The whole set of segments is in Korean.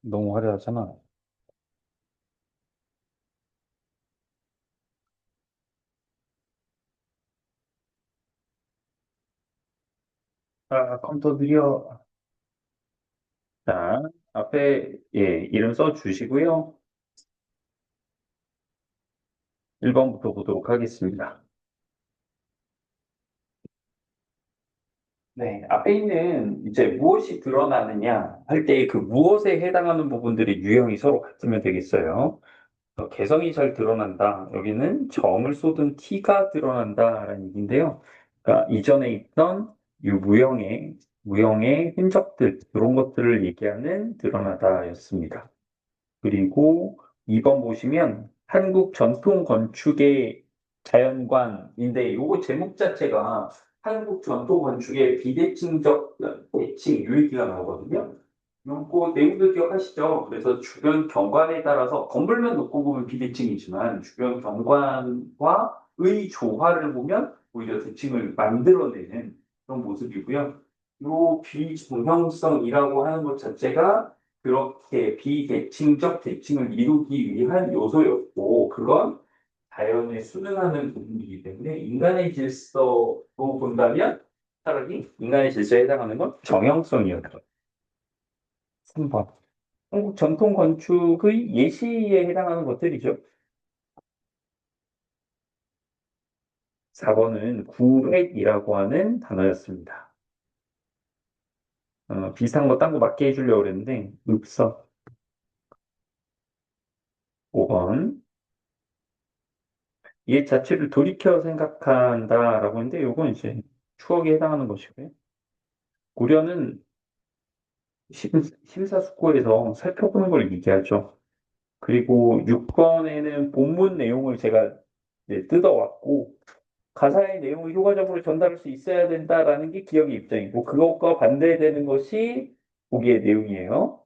너무 화려하잖아. 컴퓨터 느려. 자, 앞에, 이름 써 주시고요. 1번부터 보도록 하겠습니다. 네, 앞에 있는 이제 무엇이 드러나느냐 할 때 그 무엇에 해당하는 부분들이 유형이 서로 같으면 되겠어요. 개성이 잘 드러난다. 여기는 정을 쏟은 티가 드러난다라는 얘기인데요. 그러니까 이전에 있던 이 무형의 흔적들, 이런 것들을 얘기하는 드러나다였습니다. 그리고 2번 보시면 한국 전통 건축의 자연관인데 요거 제목 자체가 한국 전통 건축의 비대칭적 대칭 요 얘기가 나오거든요. 요거 내용도 기억하시죠? 그래서 주변 경관에 따라서 건물만 놓고 보면 비대칭이지만 주변 경관과 의 조화를 보면 오히려 대칭을 만들어내는 그런 모습이고요. 요 비정형성이라고 하는 것 자체가 그렇게 비대칭적 대칭을 이루기 위한 요소였고, 그건 자연에 순응하는 부분이기 때문에 인간의 질서로 본다면 차라리 인간의 질서에 해당하는 건 정형성이었죠. 3번. 한국 전통 건축의 예시에 해당하는 것들이죠. 4번은 구획이라고 하는 단어였습니다. 비슷한 거 딴 거 맞게 해주려고 그랬는데, 읍서. 5번. 얘 자체를 돌이켜 생각한다라고 하는데, 요건 이제 추억에 해당하는 것이고요. 고려는 심사숙고해서 살펴보는 걸 얘기하죠. 그리고 6번에는 본문 내용을 제가 이제 뜯어왔고, 가사의 내용을 효과적으로 전달할 수 있어야 된다라는 게 기억의 입장이고, 그것과 반대되는 것이 보기의 내용이에요.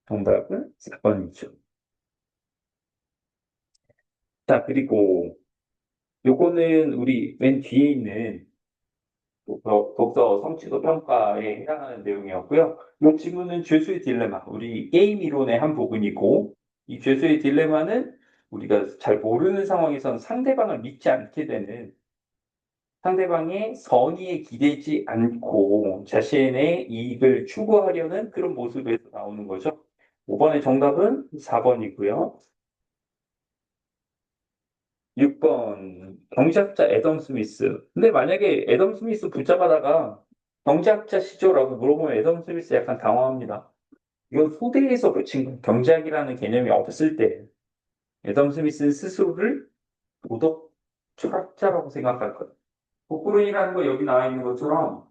정답은 4번이죠. 자, 그리고 요거는 우리 맨 뒤에 있는 독서 성취도 평가에 해당하는 내용이었고요. 이 질문은 죄수의 딜레마, 우리 게임 이론의 한 부분이고, 이 죄수의 딜레마는 우리가 잘 모르는 상황에서는 상대방을 믿지 않게 되는 상대방의 선의에 기대지 않고 자신의 이익을 추구하려는 그런 모습에서 나오는 거죠. 5번의 정답은 4번이고요. 6번 경제학자 애덤 스미스. 근데 만약에 애덤 스미스 붙잡아다가 경제학자 시죠라고 물어보면 애덤 스미스 약간 당황합니다. 이건 후대에서 붙인 거예요. 경제학이라는 개념이 없을 때 애덤 스미스는 스스로를 도덕 철학자라고 생각할 거예요. 복불운이라는 거 여기 나와 있는 것처럼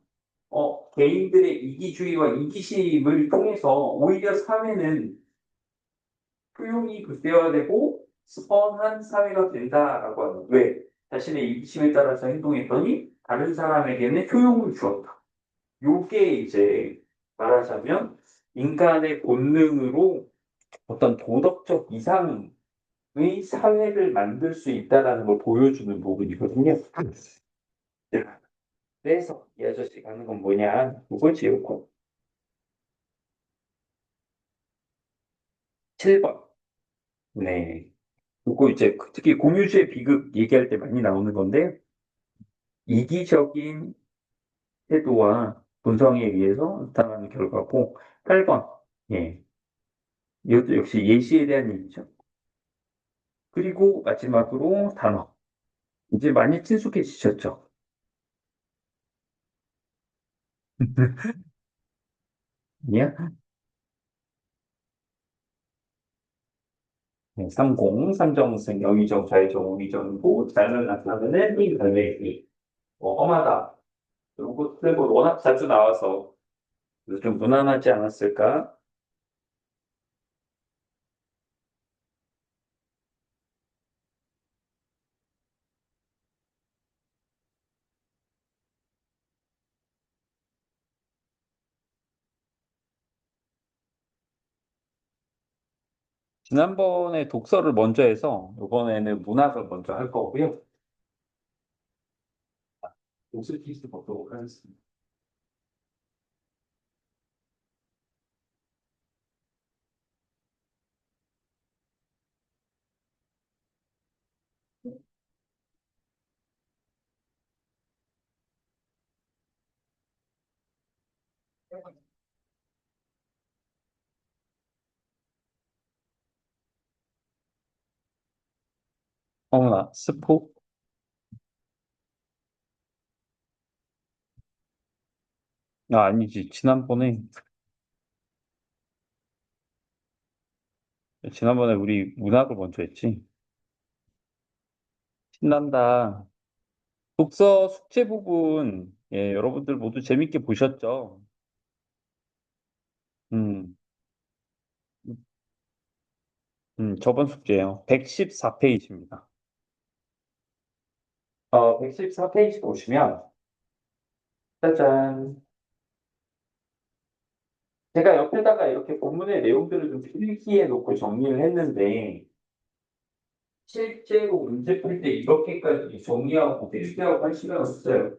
개인들의 이기주의와 이기심을 통해서 오히려 사회는 효용이 극대화되고 선한 사회가 된다라고 하는 왜? 자신의 이기심에 따라서 행동했더니 다른 사람에게는 효용을 주었다. 요게 이제 말하자면 인간의 본능으로 어떤 도덕적 이상의 사회를 만들 수 있다라는 걸 보여주는 부분이거든요. 그래서 이 아저씨가 하는 건 뭐냐? 그거지, 요거. 7번. 네. 그리고 이제 특히 공유주의 비극 얘기할 때 많이 나오는 건데, 이기적인 태도와 본성에 의해서 나타나는 결과고, 8번. 예. 이것도 역시 예시에 대한 얘기죠. 그리고 마지막으로 단어. 이제 많이 친숙해지셨죠? 아니야? 네, 30, 삼정승, 영의정, 좌의정, 우의정이고, 잘을 나타내는 이 갈매기. 험하다. 이런 것들 뭐 워낙 자주 나와서 좀 무난하지 않았을까? 지난번에 독서를 먼저 해서 이번에는 문학을 먼저 할 거고요. 독서 퀴즈 보도록 하겠습니다. 어머나, 스포? 아, 아니지. 지난번에 우리 문학을 먼저 했지. 신난다. 독서 숙제 부분, 예, 여러분들 모두 재밌게 보셨죠? 음, 저번 숙제요. 114페이지입니다. 114페이지 보시면, 짜잔. 제가 옆에다가 이렇게 본문의 내용들을 좀 필기해 놓고 정리를 했는데, 실제로 문제 풀 때 이렇게까지 정리하고 필기하고 할 시간 없어요.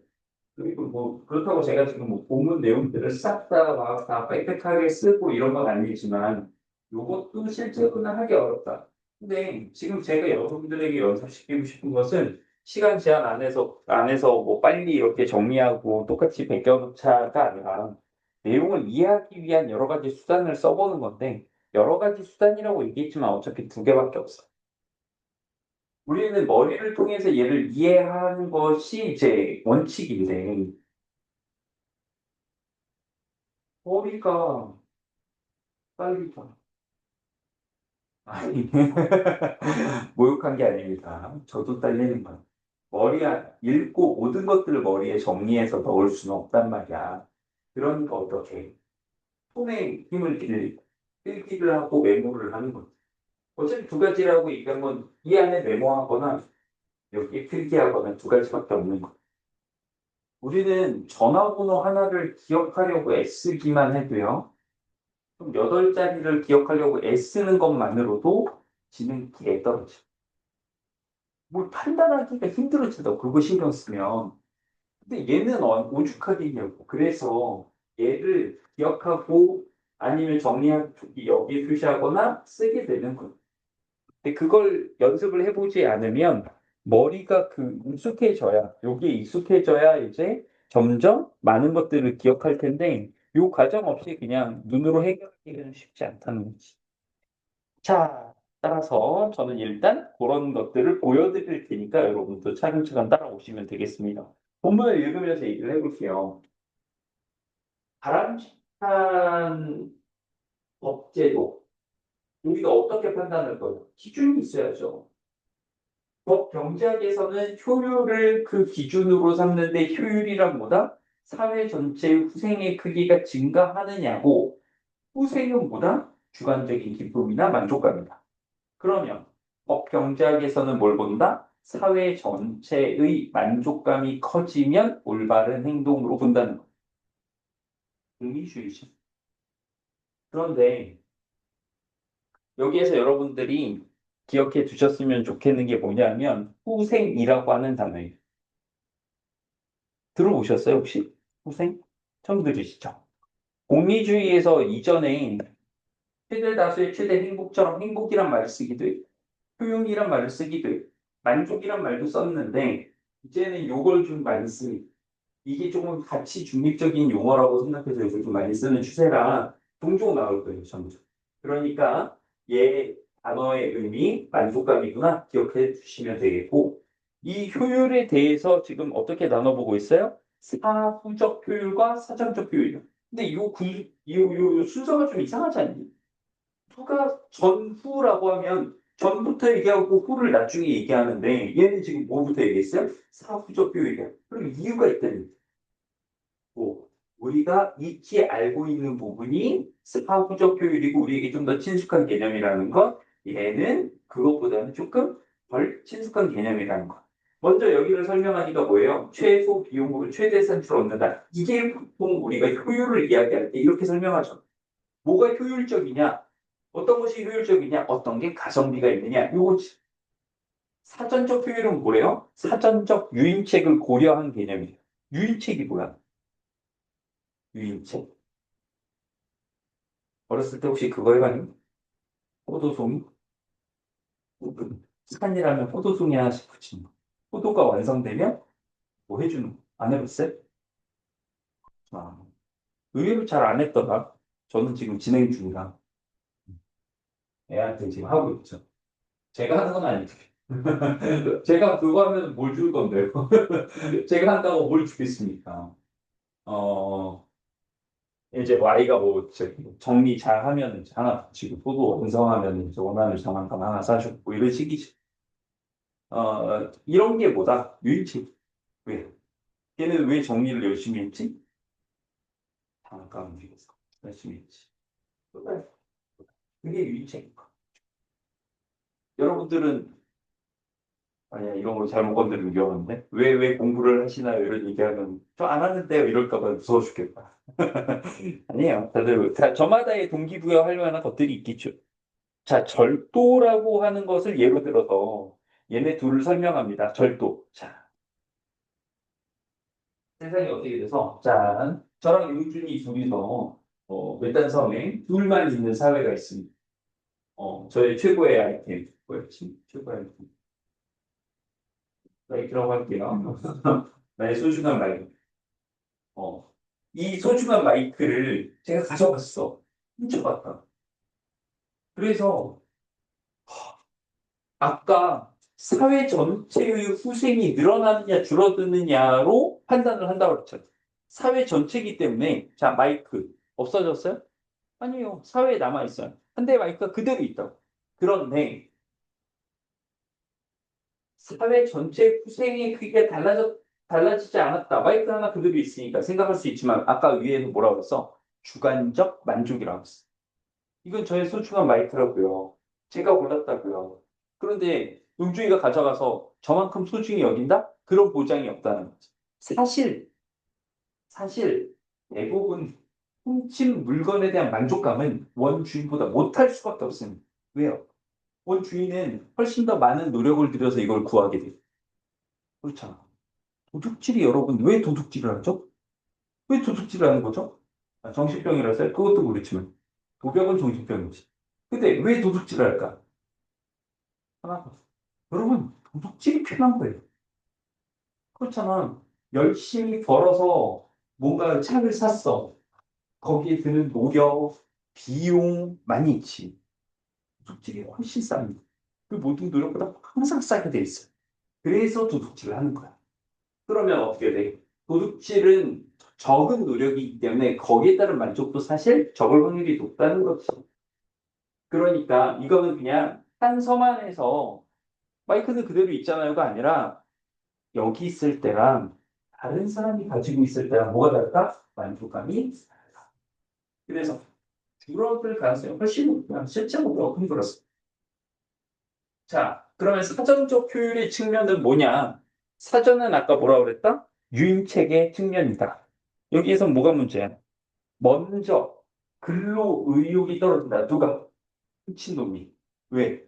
그리고 뭐, 그렇다고 제가 지금 뭐 본문 내용들을 싹 다 막 다 빽빽하게 쓰고 이런 건 아니지만, 이것도 실제로는 하기 어렵다. 근데 지금 제가 여러분들에게 연습시키고 싶은 것은 시간 제한 안에서 뭐 빨리 이렇게 정리하고 똑같이 베껴놓자가 아니라 내용을 이해하기 위한 여러 가지 수단을 써보는 건데, 여러 가지 수단이라고 얘기했지만 어차피 두 개밖에 없어. 우리는 머리를 통해서 얘를 이해하는 것이 이제 원칙인데, 머리가 빨리 가. 아니, 모욕한 게 아닙니다. 저도 딸리는 거야. 읽고 모든 것들을 머리에 정리해서 넣을 수는 없단 말이야. 그러니까 어떻게? 손에 힘을 빌리고, 필기를 하고 메모를 하는 거지. 어차피 두 가지라고 얘기한 건 이 안에 메모하거나 여기 필기하거나 두 가지밖에 없는 거야. 우리는 전화번호 하나를 기억하려고 애쓰기만 해도요. 좀 8자리를 기억하려고 애쓰는 것만으로도 지능기에 떨어져. 뭘 판단하기가 힘들어진다고 그거 신경 쓰면. 근데 얘는 오죽하게 얘기하고 그래서 얘를 기억하고 아니면 정리하기 여기 표시하거나 쓰게 되는 거예요. 근데 그걸 연습을 해보지 않으면 머리가 익숙해져야 여기에 익숙해져야 이제 점점 많은 것들을 기억할 텐데 요 과정 없이 그냥 눈으로 해결하기는 쉽지 않다는 거지. 자, 따라서 저는 일단 그런 것들을 보여드릴 테니까 여러분도 차근차근 따라오시면 되겠습니다. 본문을 읽으면서 얘기를 해볼게요. 바람직한 법제도, 우리가 어떻게 판단할 거예요? 기준이 있어야죠. 법 경제학에서는 효율을 그 기준으로 삼는데 효율이란 뭐다? 사회 전체의 후생의 크기가 증가하느냐고 후생은 뭐다? 주관적인 기쁨이나 만족감이다. 그러면 법 경제학에서는 뭘 본다? 사회 전체의 만족감이 커지면 올바른 행동으로 본다는 거. 공리주의죠. 그런데 여기에서 여러분들이 기억해 두셨으면 좋겠는 게 뭐냐면 후생이라고 하는 단어예요. 들어보셨어요, 혹시? 후생? 처음 들으시죠? 공리주의에서 이전에 최대 다수의 최대 행복처럼 행복이란 말을 쓰기도 해요. 효용이란 말을 쓰기도 해요. 만족이란 말도 썼는데 이제는 요걸 좀 많이 씁니다. 이게 조금 가치 중립적인 용어라고 생각해서 요즘 좀 많이 쓰는 추세라 종종 나올 거예요, 점점. 그러니까 얘 단어의 의미, 만족감이구나 기억해 주시면 되겠고 이 효율에 대해서 지금 어떻게 나눠보고 있어요? 사후적 효율과 사전적 효율. 근데 요 순서가 좀 이상하지 않니? 후가 전후라고 하면 전부터 얘기하고 후를 나중에 얘기하는데 얘는 지금 뭐부터 얘기했어요? 사후적 효율이야. 그럼 이유가 있다는 고 우리가 익히 알고 있는 부분이 사후적 효율이고 우리에게 좀 더 친숙한 개념이라는 것, 얘는 그것보다는 조금 덜 친숙한 개념이라는 것. 먼저 여기를 설명하니까 뭐예요? 최소 비용으로 최대 산출을 얻는다. 이게 보통 우리가 효율을 이야기할 때 이렇게 설명하죠. 뭐가 효율적이냐? 어떤 것이 효율적이냐? 어떤 게 가성비가 있느냐? 요거지. 사전적 효율은 뭐래요? 사전적 유인책을 고려한 개념이에요. 유인책이 뭐야? 유인책. 어렸을 때 혹시 그거 해봤니? 포도송이? 스칸이라면 포도송이 하나씩 붙이는 거. 포도가 완성되면 뭐 해주는 거. 안 해봤어요? 아, 의외로 잘 안 했더라. 저는 지금 진행 중이라 애한테 지금 하고 있죠. 제가 하는 건 아니죠. 제가 그거 하면 뭘 줄 건데요? 제가 한다고 뭘 주겠습니까? 어, 이제 뭐 아이가 뭐 이제 정리 잘 하면 이제 하나 붙이고 포도 완성하면 이제 원하는 장난감 하나 사주고 뭐 이런 식이죠. 이런 게 뭐다? 유인책. 왜? 걔는 왜 정리를 열심히 했지? 장난감 위해서 열심히 했지. 그래. 그게 유인책. 여러분들은 아니야 이런 거 잘못 건드리면 위험한데 왜 공부를 하시나요? 이런 얘기하면 저 안 하는데요 이럴까 봐 무서워 죽겠다. 아니에요. 다들 저마다의 동기부여 할 만한 것들이 있겠죠. 자, 절도라고 하는 것을 예로 들어서 얘네 둘을 설명합니다. 절도. 자, 세상이 어떻게 돼서 자, 저랑 용준이 둘이서 외딴섬에 둘만 있는 사회가 있습니다. 저의 최고의 아이템 뭐였지? 최고의 아이템. 마이크라고 할게요. 나의 소중한 마이크. 이 소중한 마이크를 제가 가져갔어. 훔쳐갔다. 그래서 아까 사회 전체의 후생이 늘어나느냐 줄어드느냐로 판단을 한다고 그랬죠. 사회 전체이기 때문에 자 마이크 없어졌어요? 아니요. 사회에 남아있어요. 한 대의 마이크가 그대로 있다고. 그런데 사회 전체 후생의 크기가 달라지지 않았다. 마이크 하나 그대로 있으니까 생각할 수 있지만 아까 위에서 뭐라고 했어? 주관적 만족이라고 했어. 이건 저의 소중한 마이크라고요. 제가 골랐다고요. 그런데 용준이가 가져가서 저만큼 소중히 여긴다? 그런 보장이 없다는 거죠. 사실 대부분 훔친 물건에 대한 만족감은 원주인보다 못할 수밖에 없습니다. 왜요? 원주인은 훨씬 더 많은 노력을 들여서 이걸 구하게 돼요. 그렇잖아. 도둑질이 여러분 왜 도둑질을 하죠? 왜 도둑질을 하는 거죠? 정신병이라서 그것도 그렇지만 도벽은 정신병이지. 근데 왜 도둑질을 할까? 하나, 여러분 도둑질이 편한 거예요. 그렇잖아. 열심히 벌어서 뭔가 차를 샀어. 거기에 드는 노력, 비용 많이 있지. 도둑질이 훨씬 쌉니다. 그 모든 노력보다 항상 싸게 돼 있어요. 그래서 도둑질을 하는 거야. 그러면 어떻게 돼? 도둑질은 적은 노력이기 때문에 거기에 따른 만족도 사실 적을 확률이 높다는 거지. 그러니까 이거는 그냥 한 서만에서 마이크는 그대로 있잖아요가 아니라 여기 있을 때랑 다른 사람이 가지고 있을 때랑 뭐가 다를까? 만족감이 다르다. 그래서 줄어들 가능성이 훨씬 높다. 실제로 큰 그렇습니다. 자, 그러면 사전적 효율의 측면은 뭐냐? 사전은 아까 뭐라 그랬다? 유인책의 측면이다. 여기에서 뭐가 문제야? 먼저 근로 의욕이 떨어진다. 누가? 훔친 놈이. 왜?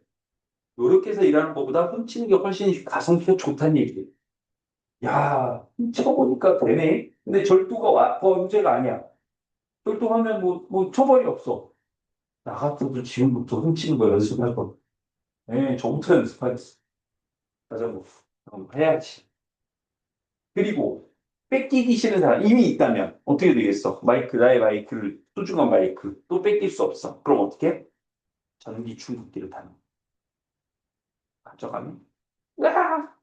노력해서 일하는 것보다 훔치는 게 훨씬 가성비가 좋다는 얘기예요. 야, 훔쳐보니까 되네. 근데 절도가 문제가 아니야. 절도하면 뭐 처벌이 없어. 나 같아도 지금부터 훔치는 거 연습할 거. 네, 저부터 연습하겠어. 맞아, 뭐. 해야지. 그리고 뺏기기 싫은 사람 이미 있다면 어떻게 되겠어? 나의 마이크를, 소중한 마이크 또 뺏길 수 없어. 그럼 어떻게? 전기 충격기를 타는 거야. 가져가면 으아!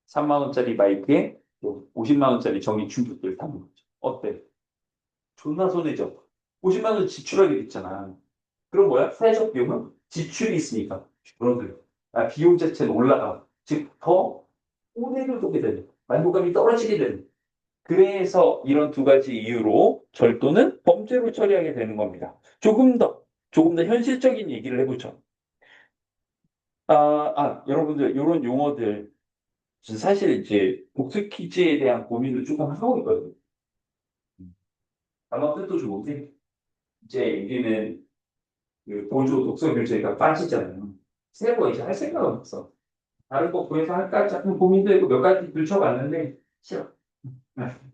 3만 원짜리 마이크에 50만 원짜리 전기 충격기를 타는 거죠. 어때? 존나 손해죠. 50만 원 지출하게 됐잖아. 그럼 뭐야? 사회적 비용은 지출이 있으니까 줄어들어. 비용 자체는 올라가. 즉, 더 손해를 보게 되는, 만족감이 떨어지게 되는. 그래서 이런 두 가지 이유로 절도는 범죄로 처리하게 되는 겁니다. 조금 더 현실적인 얘기를 해보죠. 여러분들, 이런 용어들, 사실 이제 복수 퀴즈에 대한 고민을 조금 하고 있거든요. 아마 뜻도 좋은데, 이제 우리는 그 보조 독서 교재가 빠지잖아요. 새 거 이제 할 생각은 없어. 다른 거 구해서 할까? 자꾸 고민도 되고 몇 가지 들춰봤는데, 싫어.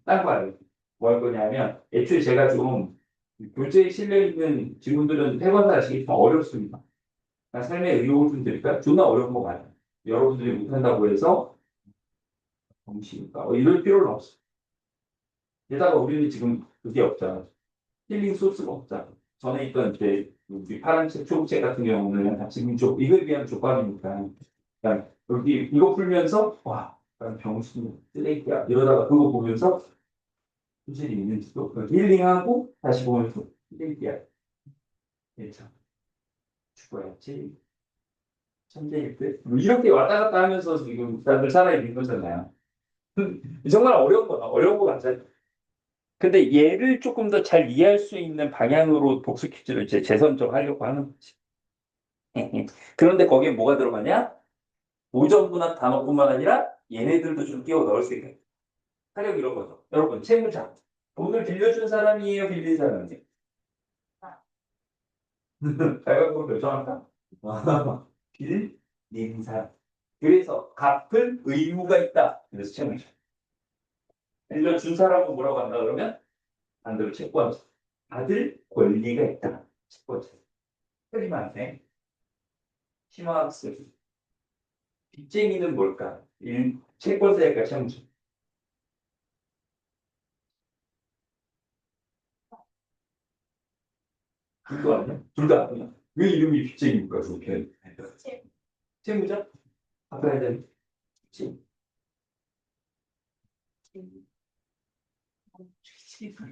딴거 알아요. 뭐 할 거냐면, 애초에 제가 좀 교재에 실려있는 질문들은 해봐서 아시겠지만 어렵습니다. 그러니까 삶의 의욕을 좀 드릴까요? 존나 어려운 거 많아요. 여러분들이 못한다고 해서 정치니까 이럴 필요는 없어요. 게다가 우리는 지금 그게 없잖아. 힐링 소스가 없잖아. 전에 있던 이제 우리 파란색, 초록색 같은 경우는 지금 이거에 비하면 족밥이니까. 그냥 여기 이거 풀면서 와, 난 병신 쓰레기야 이러다가 그거 보면서 소질이 있는지도 힐링하고 다시 보면서 쓰레기야. 괜찮아. 죽어야지. 천재일 듯. 뭐 이렇게 왔다 갔다 하면서 지금 다들 살아있는 거잖아요. 정말 어려운 거다. 어려운 거 같아요. 근데 얘를 조금 더 잘 이해할 수 있는 방향으로 복수 퀴즈를 이제 재선정하려고 하는 거지. 그런데 거기에 뭐가 들어가냐? 오전문학 단어뿐만 아니라 얘네들도 좀 끼워 넣을 수 있는 타력 이런 거죠. 여러분, 채무자. 돈을 빌려준 사람이에요, 빌린 사람이에요? 가위바위보 결정할까? 빌린 사람. 그래서 갚을 의무가 있다. 그래서 채무자. 빌려준 사람은 뭐라고 한다 그러면 반대로 채권자. 받을 권리가 있다. 채권자. 틀리면 안 돼. 심화학습. 빚쟁이는 뭘까? 채권자일까, 채무자? 둘도 아니야? 둘 다 아니야? 왜 이름이 빚쟁이일까, 그렇게? 채무자? 갚아야 되는 빚쟁이.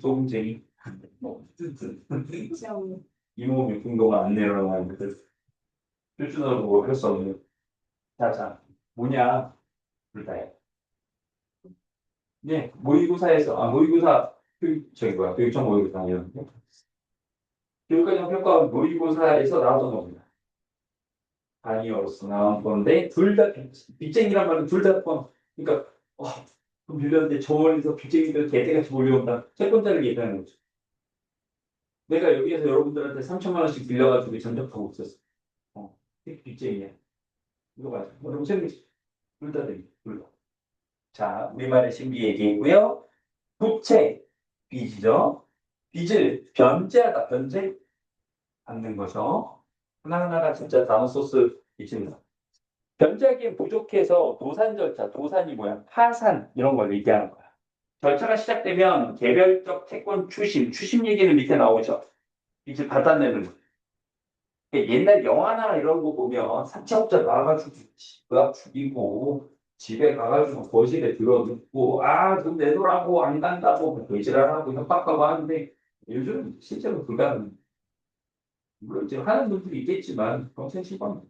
소금쟁이. 뭐, 뜬뜬. 이모미 공도가 안 내려가는 그 표준어로 뭐할수 없는. 자, 자, 뭐냐? 둘 다야. 네, 모의고사, 저기 뭐야, 교육청 모의고사 이런데. 교육과정 평가 모의고사에서 나왔던 겁니다. 아니어로서 나온 건데, 둘 다, 빚쟁이란 말은 둘 다 포함. 그러니까, 돈 빌렸는데 저 멀리서 빚쟁이들 개떼같이 몰려온다. 채권자를 얘기하는 거죠. 내가 여기에서 여러분들한테 3천만 원씩 빌려가지고 전적하고 있었어. 빚쟁이야. 이거 맞아. 여러분 챙기지. 둘다 돼. 둘 다. 자, 우리말의 신비 얘기했고요. 부채, 빚이죠. 빚을 변제하다, 변제? 받는 거죠. 하나하나가 진짜 단어 소스 있습니다. 변제하기엔 부족해서 도산 절차, 도산이 뭐야? 파산, 이런 걸 얘기하는 거야. 절차가 시작되면 개별적 채권 추심 얘기는 밑에 나오죠. 빚을 받아내는 거. 옛날 영화나 이런 거 보면 사채업자 나와가지고 집앞 죽이고 집에 가가지고 거실에 들어눕고 돈 내놓으라고 안 간다고 의지하고 협박하고 하는데 요즘 실제로 불가능. 물론 이제 하는 분들이 있겠지만 평생 실망.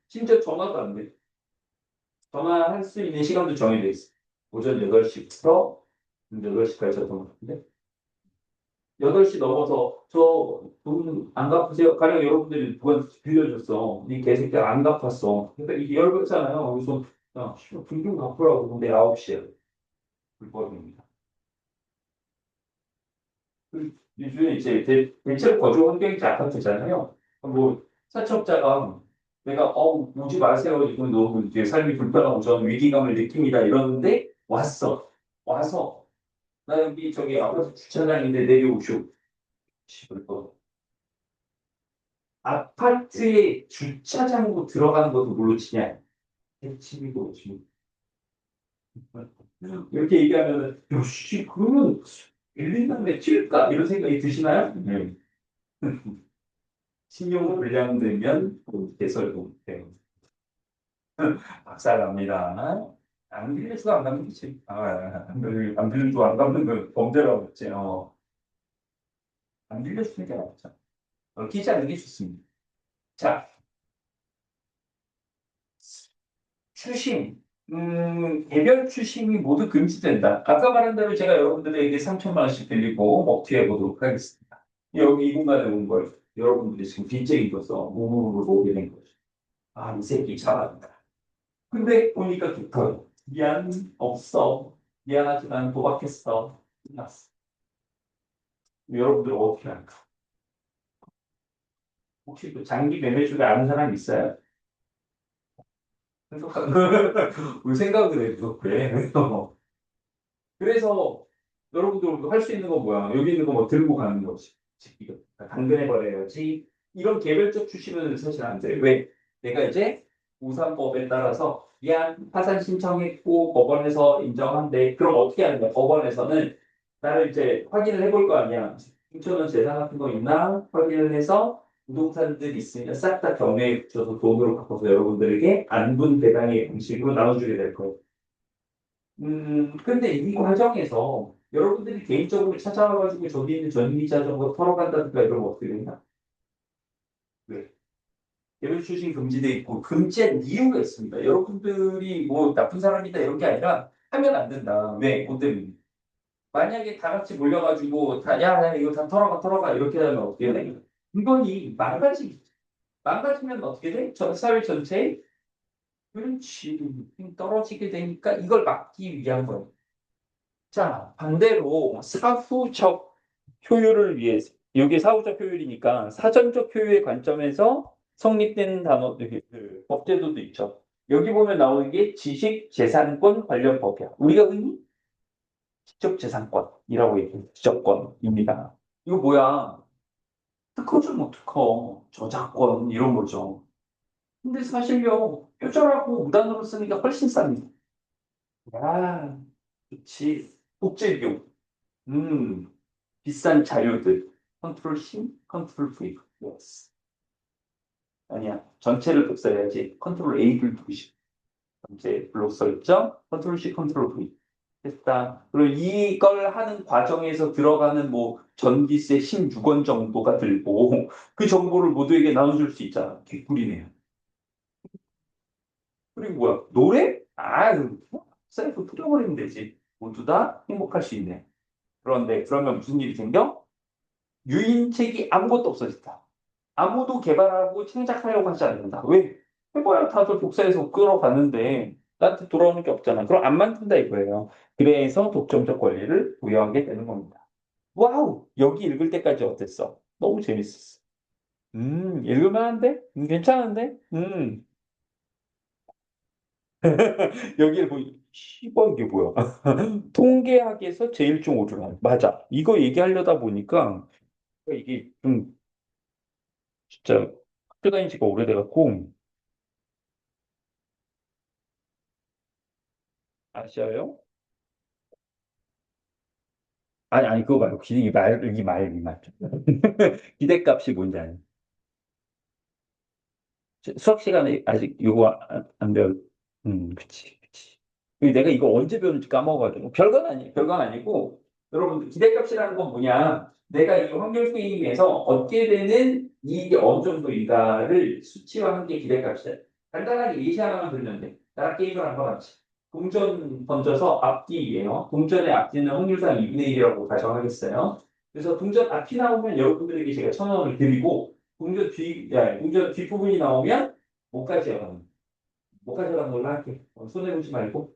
심지어 전화도 안 돼. 전화할 수 있는 시간도 정해져 있어. 오전 8시부터 8시까지 였던 것 같은데 8시 넘어서 저 돈 안 갚으세요? 가령 여러분들이 누구한테 빌려줬어. 이 개새끼 안 갚았어. 그러니까 이게 열받잖아요. 그래서 야, 돈좀 갚으라고. 근데 9시에 불법입니다. 요즘에 이제 대체로 거주 환경이 이제 아파트잖아요. 뭐 사채업자가 내가 오지 마세요. 이건 너무 이제 삶이 불편하고 저는 위기감을 느낍니다. 이러는데 와서 나 여기 저기 아파트 주차장인데 내려오쇼. 씨발 거. 아파트에 주차장으로 들어가는 것도 뭘로 치냐? 핵심이고 지금 이렇게 얘기하면은 역시 그러면 빌린다는데 튈까? 이런 생각이 드시나요? 네. 신용 불량되면 개설도 돼요. 박살납니다. 안 빌려서 안 갚는 거지. 안 빌려도 안 갚는 건 범죄라고 했지. 안 빌려주는 게 낫죠. 끼지 않는 게 좋습니다. 자, 추심. 개별 추심이 모두 금지된다. 아까 말한 대로 제가 여러분들에게 3천만 원씩 빌리고 먹튀해 보도록 하겠습니다. 여기 이 공간에 온 걸 여러분들이 지금 빚쟁이 져서 우르르 보게 된 거죠. 이 새끼 잘한다. 근데 보니까 좋더라고. 미안, 없어. 미안하지만 도박했어. 끝났어. 여러분들 어떻게 할까? 혹시 그 장기 매매주를 아는 사람 있어요? 우리 생각을 해, 그렇게. 그래서 여러분들 할 수 있는 건 뭐야? 여기 있는 거 뭐 들고 가는 거지. 이거 당근해 버려야지. 이런 개별적 추심은 사실 안 돼. 왜? 내가 이제 우산법에 따라서 미안 파산 신청했고 법원에서 인정한대. 그럼 어떻게 하는 거야? 법원에서는 나를 이제 확인을 해볼 거 아니야. 훔쳐놓은 재산 같은 거 있나 확인을 해서 부동산들 있으면 싹 다 경매에 붙여서 돈으로 갚아서 여러분들에게 안분 배당의 방식으로 나눠주게 될 거예요. 근데 이 과정에서 여러분들이 개인적으로 찾아와가지고 저기 있는 전기자 정보 털어간다든가 이러면 어떻게 되냐? 왜? 개별 추진 금지돼 있고 금지한 이유가 있습니다. 여러분들이 뭐 나쁜 사람이다 이런 게 아니라 하면 안 된다. 왜? 그 때문에. 만약에 다 같이 몰려가지고 다, 야, 이거 다 털어가 이렇게 하면 어떻게 돼? 이건이 망가지면 어떻게 돼? 전 사회 전체에 그렇지 떨어지게 되니까 이걸 막기 위한 거예요. 자, 반대로 사후적 효율을 위해서, 이게 사후적 효율이니까 사전적 효율의 관점에서 성립된 단어들, 그 법제도도 있죠. 여기 보면 나오는 게 지식재산권 관련 법이야. 우리가 흔히 지적재산권이라고 얘기해요. 지적권입니다. 이거 뭐야? 특허죠, 뭐 특허, 저작권 이런 거죠. 근데 사실요, 표절하고 무단으로 쓰니까 훨씬 쌉니다. 야, 좋지. 복제 비용. 음. 비싼 자료들. 컨트롤 C, 컨트롤 V. yes. 아니야. 전체를 복사해야지. 컨트롤 A 불부시. 전체 블록 써있죠? 컨트롤 C, 컨트롤 V. 됐다. 그리고 이걸 하는 과정에서 들어가는 뭐 전기세 16원 정도가 들고 그 정보를 모두에게 나눠줄 수 있잖아. 개꿀이네요. 그리고 뭐야? 노래? 셀프 풀어버리면 되지. 모두 다 행복할 수 있네. 그런데 그러면 무슨 일이 생겨? 유인책이 아무것도 없어졌다. 아무도 개발하고 창작하려고 하지 않는다. 왜? 해봐야 다들 독사에서 끌어갔는데 나한테 돌아오는 게 없잖아. 그럼 안 만든다 이거예요. 그래서 독점적 권리를 부여하게 되는 겁니다. 와우! 여기 읽을 때까지 어땠어? 너무 재밌었어. 읽을만한데? 괜찮은데? 여기를 보니, 이게 뭐야? 통계학에서 제일종 오류라. 맞아. 이거 얘기하려다 보니까 이게 좀 진짜 학교 다닌 지가 오래돼갖고 아시아요? 아니, 그거 말고, 이 말. 기대값이 뭔지 아니? 수학 시간에 아직 이거 안 배웠, 그치. 내가 이거 언제 배웠는지 까먹어가지고. 별건 아니고, 여러분들, 기대값이라는 건 뭐냐? 내가 이 확률 게임에서 얻게 되는 이익이 어느 정도인가를 수치화한 게 기대값이야. 간단하게 예시 하나만 들면 돼. 나랑 게임을 한 번 하지. 동전 던져서 앞뒤예요. 동전의 앞뒤는 확률상 2분의 1이라고 가정하겠어요. 그래서 동전 앞이 나오면 여러분들에게 제가 1,000원을 드리고, 동전 뒷부분이 나오면 못 가져가는, 못 가져가는 걸로 할게. 손해보지 말고.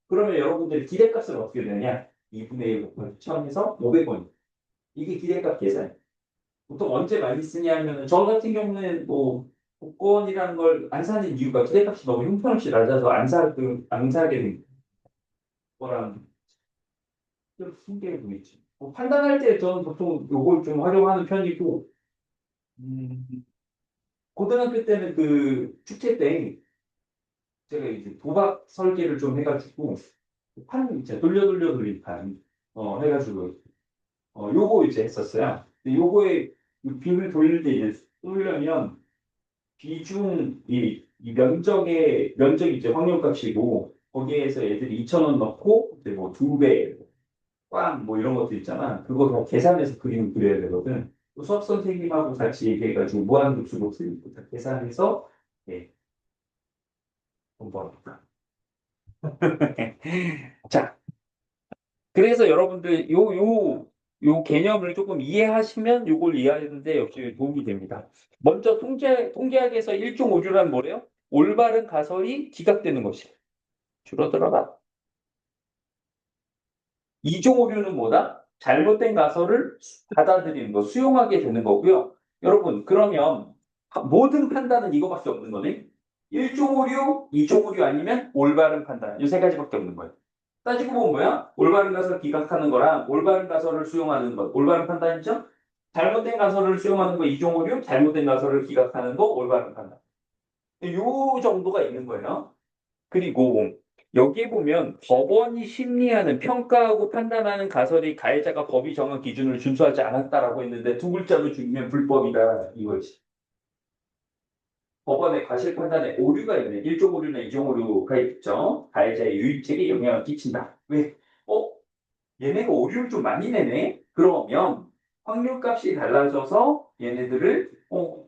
그러면 여러분들이 기대값을 어떻게 되냐? 2분의 1 곱하기 1,000에서 500원. 이게 기대값 계산. 보통 언제 많이 쓰냐 하면은, 저 같은 경우는 뭐, 복권이라는 걸 안 사는 이유가 기대값이 너무 형편없이 낮아서 안 사게 된 거랑 좀 신기해 보이지. 뭐 판단할 때 저는 보통 요걸 좀 활용하는 편이고, 음, 고등학교 때는 그 축제 때 제가 이제 도박 설계를 좀 해가지고 판 이제 돌려 돌린 판 해가지고 요거 이제 했었어요. 근데 요거에 이 빔을 돌릴 때 이제 쏠려면 비중 이 면적이 이제 확률값이고 거기에서 애들이 2,000원 넣고 이제 뭐 2배 꽝 뭐 이런 것도 있잖아. 그거 다 계산해서 그림을 그려야 되거든. 또 수학 선생님하고 같이 얘기해가지고 무한급수로 틀리고 다 계산해서 예, 돈 벌었다. 자, 그래서 여러분들 요 개념을 조금 이해하시면 요걸 이해하는데 역시 도움이 됩니다. 먼저 통계학에서 일종 오류란 뭐래요? 올바른 가설이 기각되는 것이 줄어들어라. 이종 오류는 뭐다? 잘못된 가설을 받아들이는 거, 수용하게 되는 거고요. 여러분, 그러면 모든 판단은 이거밖에 없는 거네. 일종 오류, 이종 오류 아니면 올바른 판단. 이 세 가지밖에 없는 거예요. 따지고 보면 뭐야? 올바른 가설을 기각하는 거랑 올바른 가설을 수용하는 것. 올바른 판단이죠? 잘못된 가설을 수용하는 거 이종 오류, 잘못된 가설을 기각하는 거 올바른 판단. 요 정도가 있는 거예요. 그리고 여기 보면 법원이 심리하는 평가하고 판단하는 가설이 가해자가 법이 정한 기준을 준수하지 않았다라고 했는데 두 글자로 줄이면 불법이다 이거지. 법원의 과실 판단에 오류가 있는 일종 오류나 이종 오류가 있죠. 가해자의 유익책에 영향을 끼친다. 왜? 어? 얘네가 오류를 좀 많이 내네? 그러면 확률값이 달라져서 얘네들을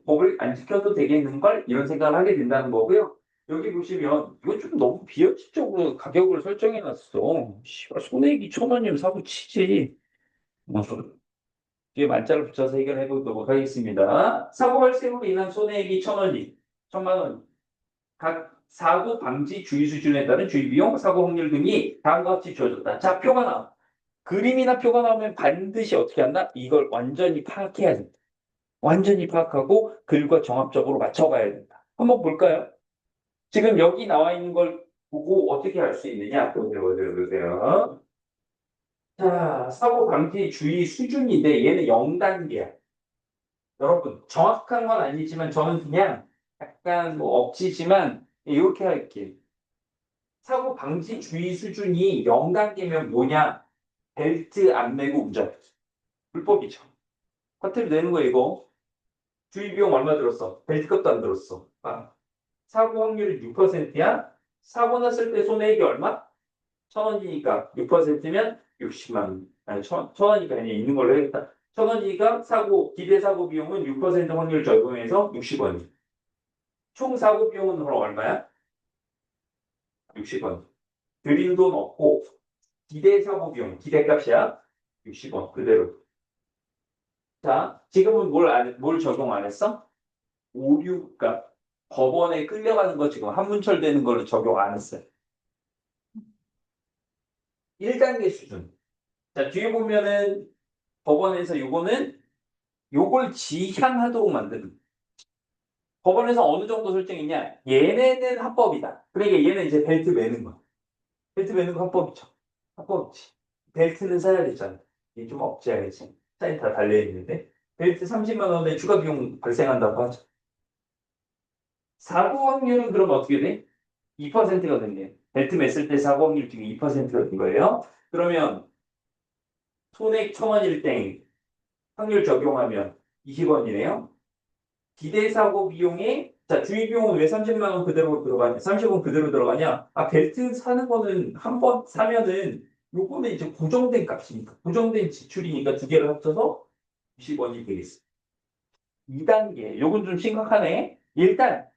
법을 안 지켜도 되겠는걸? 이런 생각을 하게 된다는 거고요. 여기 보시면 이거 좀 너무 비현실적으로 가격을 설정해놨어. 씨발 손해액이 1,000원이면 사고 치지. 어, 뒤에 만자를 붙여서 해결해 보도록 하겠습니다. 사고 발생으로 인한 손해액이 1,000원이, 1,000만 원. 각 사고 방지 주의 수준에 따른 주의 비용, 사고 확률 등이 다음과 같이 주어졌다. 자, 표가 나와. 그림이나 표가 나오면 반드시 어떻게 한다? 이걸 완전히 파악해야 된다. 완전히 파악하고 글과 종합적으로 맞춰가야 된다. 한번 볼까요? 지금 여기 나와 있는 걸 보고 어떻게 할 수 있느냐? 보세요. 자, 사고 방지 주의 수준인데 얘는 0단계야. 여러분, 정확한 건 아니지만 저는 그냥 약간 뭐 억지지만 이렇게 할게요. 사고 방지 주의 수준이 0단계면 뭐냐? 벨트 안 매고 운전. 불법이죠. 과태료 내는 거 이거. 주의 비용 얼마 들었어? 벨트 값도 안 들었어. 아, 사고 확률이 6%야? 사고 났을 때 손해액이 얼마? 1,000원이니까 6%면 60만 원. 아니, 1,000원이니까 그냥 있는 걸로 해야겠다. 1,000원이니까 사고, 기대 사고 비용은 6% 확률 적용해서 60원. 총 사고 비용은 그럼 얼마야? 60원. 드린 돈 없고, 기대 사고 비용, 기대값이야? 60원. 그대로. 자, 지금은 뭘 적용 안 했어? 오류값. 법원에 끌려가는 거 지금 한문철 되는 거를 적용 안 했어요. 1단계 수준. 자, 뒤에 보면은 법원에서 요걸 지향하도록 만드는. 법원에서 어느 정도 설정했냐? 얘네는 합법이다. 그러니까 얘는 이제 벨트 매는 거. 벨트 매는 거 합법이죠. 합법이지. 벨트는 사야 되잖아. 이게 좀 억제해야지. 사인 다 달려있는데. 벨트 30만 원에 추가 비용 발생한다고 하죠. 사고 확률은 그럼 어떻게 돼? 2%가 된대. 벨트 맸을 때 사고 확률 중에 2%가 된 거예요. 그러면 손액 1,000원일 땡 확률 적용하면 20원이네요. 기대사고 비용에 자 주의 비용은 왜 30만 원 그대로 들어가냐? 30원 그대로 들어가냐? 아 벨트 사는 거는 한 번 사면은 요거는 이제 고정된 값이니까 고정된 지출이니까 두 개를 합쳐서 20원이 되겠어. 2단계 요건 좀 심각하네. 일단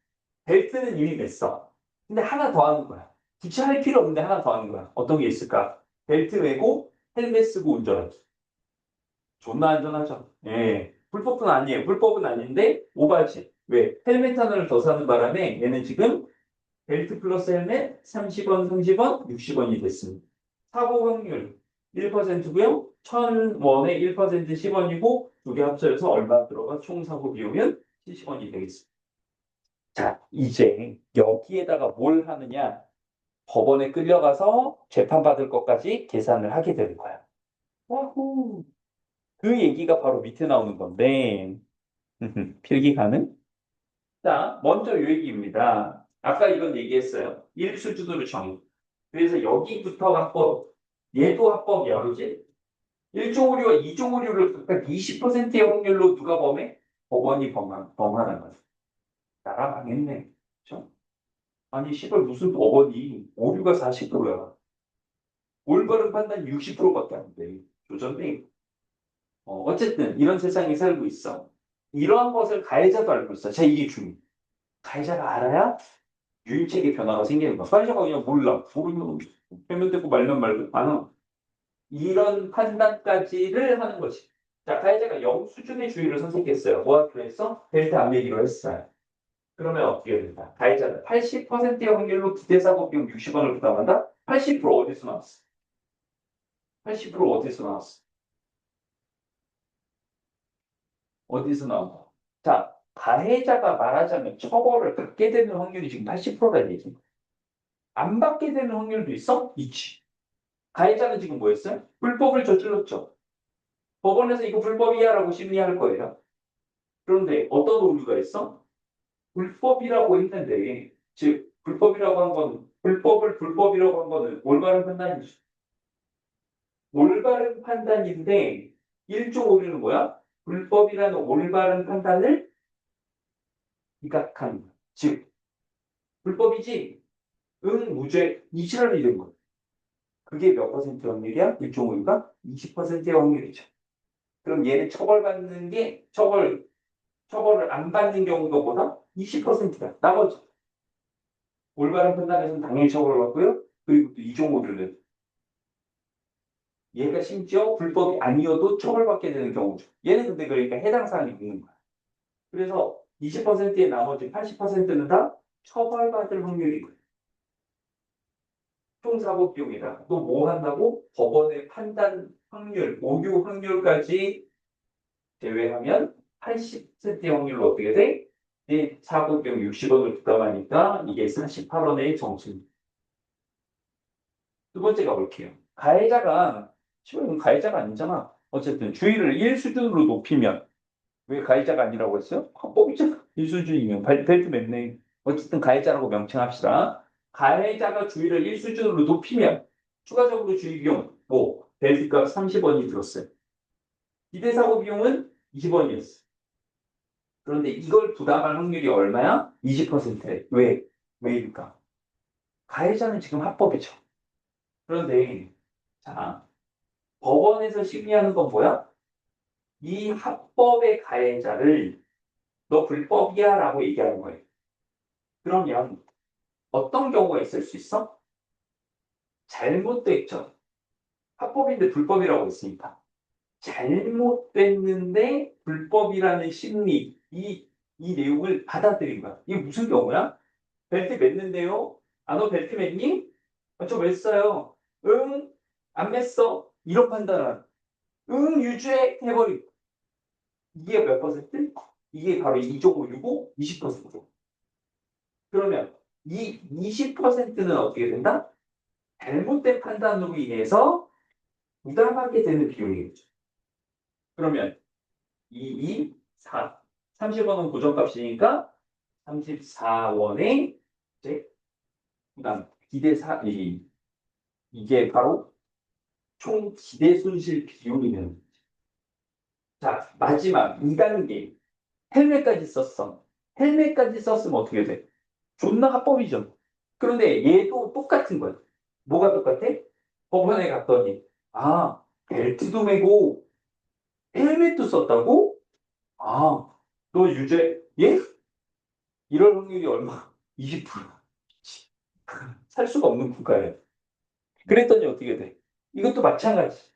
벨트는 이미 맸어. 근데 하나 더 하는 거야. 굳이 할 필요 없는데 하나 더 하는 거야. 어떤 게 있을까? 벨트 매고 헬멧 쓰고 운전하기. 존나 안전하죠. 예. 불법은 아니에요. 불법은 아닌데 오바지. 왜? 헬멧 하나를 더 사는 바람에 얘는 지금 벨트 플러스 헬멧 30원, 30원, 60원이 됐습니다. 사고 확률 1%고요. 1,000원에 1% 10원이고 두 개 합쳐서 얼마 들어가 총 사고 비용은 70원이 되겠습니다. 자, 이제 여기에다가 뭘 하느냐? 법원에 끌려가서 재판받을 것까지 계산을 하게 되는 거야. 와후. 그 얘기가 바로 밑에 나오는 건데, 필기 가능? 자, 먼저 요 얘기입니다. 아까 이건 얘기했어요. 일수준으로 정의. 그래서 여기부터가 합법, 얘도 합법이야, 그지? 1종 오류와 2종 오류를 각각 20%의 확률로 누가 범해? 법원이 범하는 거야. 나라 망했네. 그죠? 아니, 시발 무슨 법원이 오류가 40%야. 올바른 판단 60%밖에 안 돼. 조정돼. 어쨌든 이런 세상에 살고 있어. 이러한 것을 가해자도 알고 있어. 자, 이게 중요해. 가해자가 알아야 유인책의 변화가 생기는 거야. 가해자가 그냥 몰라. 모르면 표면되고 말면 말고 안 와. 이런 판단까지를 하는 거지. 자, 가해자가 0 수준의 주의를 선택했어요. 뭐 하기로 했어? 벨트 안 매기로 했어요. 그러면 어떻게 된다? 가해자는 80%의 확률로 기대사고 비용 60원을 부담한다? 80% 어디서 나왔어? 80% 어디서 나왔어? 어디서 나온 자, 가해자가 말하자면 처벌을 받게 되는 확률이 지금 80%라는 얘기. 안 받게 되는 확률도 있어? 있지. 가해자는 지금 뭐였어요? 불법을 저질렀죠. 법원에서 이거 불법이야라고 심리할 거예요. 그런데 어떤 오류가 있어? 불법이라고 했는데, 즉, 불법이라고 한 건, 불법을 불법이라고 한 거는 올바른 판단이죠. 올바른 판단인데, 1조 오류는 뭐야? 불법이라는 올바른 판단을 기각한 거. 즉, 불법이지? 응, 무죄. 이 실험이 된 거야. 그게 몇 퍼센트 확률이야? 1조 오류가? 20%의 확률이죠. 그럼 얘는 처벌받는 게, 처벌을 안 받는 경우가 보다 20%다. 나머지. 올바른 판단에서는 당연히 처벌을 받고요. 그리고 또 이종 오류는 얘가 심지어 불법이 아니어도 처벌받게 되는 경우죠. 얘는 근데 그러니까 해당 사항이 있는 거야. 그래서 20%의 나머지 80%는 다 처벌받을 확률이 거예요. 총사고 비용이다. 또 뭐 한다고? 법원의 판단 확률, 오류 확률까지 제외하면 80%의 확률로 어떻게 돼? 이 사고 비용 60원을 부담하니까 이게 48원의 정수입니다. 두 번째 가볼게요. 가해자가, 지금 가해자가 아니잖아. 어쨌든 주의를 1수준으로 높이면, 왜 가해자가 아니라고 했어요? 합법이잖아. 1수준이면. 벨트 맸네. 어쨌든 가해자라고 명칭합시다. 가해자가 주의를 1수준으로 높이면, 추가적으로 주의 비용, 뭐, 벨트값 30원이 들었어요. 기대사고 비용은 20원이었어요. 그런데 이걸 부담할 확률이 얼마야? 20%래. 왜? 왜일까? 가해자는 지금 합법이죠. 그런데, 자, 법원에서 심리하는 건 뭐야? 이 합법의 가해자를 너 불법이야 라고 얘기하는 거예요. 그러면 어떤 경우가 있을 수 있어? 잘못됐죠. 합법인데 불법이라고 했으니까. 잘못됐는데 불법이라는 심리, 이 내용을 받아들인 거야. 이게 무슨 경우야? 벨트 맸는데요? 아, 너 벨트 맸니? 아, 저 맸어요. 응, 안 맸어. 이런 판단을. 응, 유죄 해버리고. 이게 몇 퍼센트? 이게 바로 2.5고 20%. 그러면 이 20%는 어떻게 된다? 잘못된 판단으로 인해서 부담하게 되는 비용이겠죠. 그러면 4. 30원은 고정값이니까 34원의 이제 부담, 이게 바로 총 기대 손실 비용이 되는 거죠. 자, 마지막 2단계. 헬멧까지 썼어. 헬멧까지 썼으면 어떻게 돼? 존나 합법이죠. 그런데 얘도 똑같은 거야. 뭐가 똑같아? 법원에 갔더니, 아, 벨트도 매고 헬멧도 썼다고? 아, 너 유죄? 예? 이럴 확률이 얼마? 20%. 살 수가 없는 국가예요. 그랬더니 어떻게 돼? 이것도 마찬가지.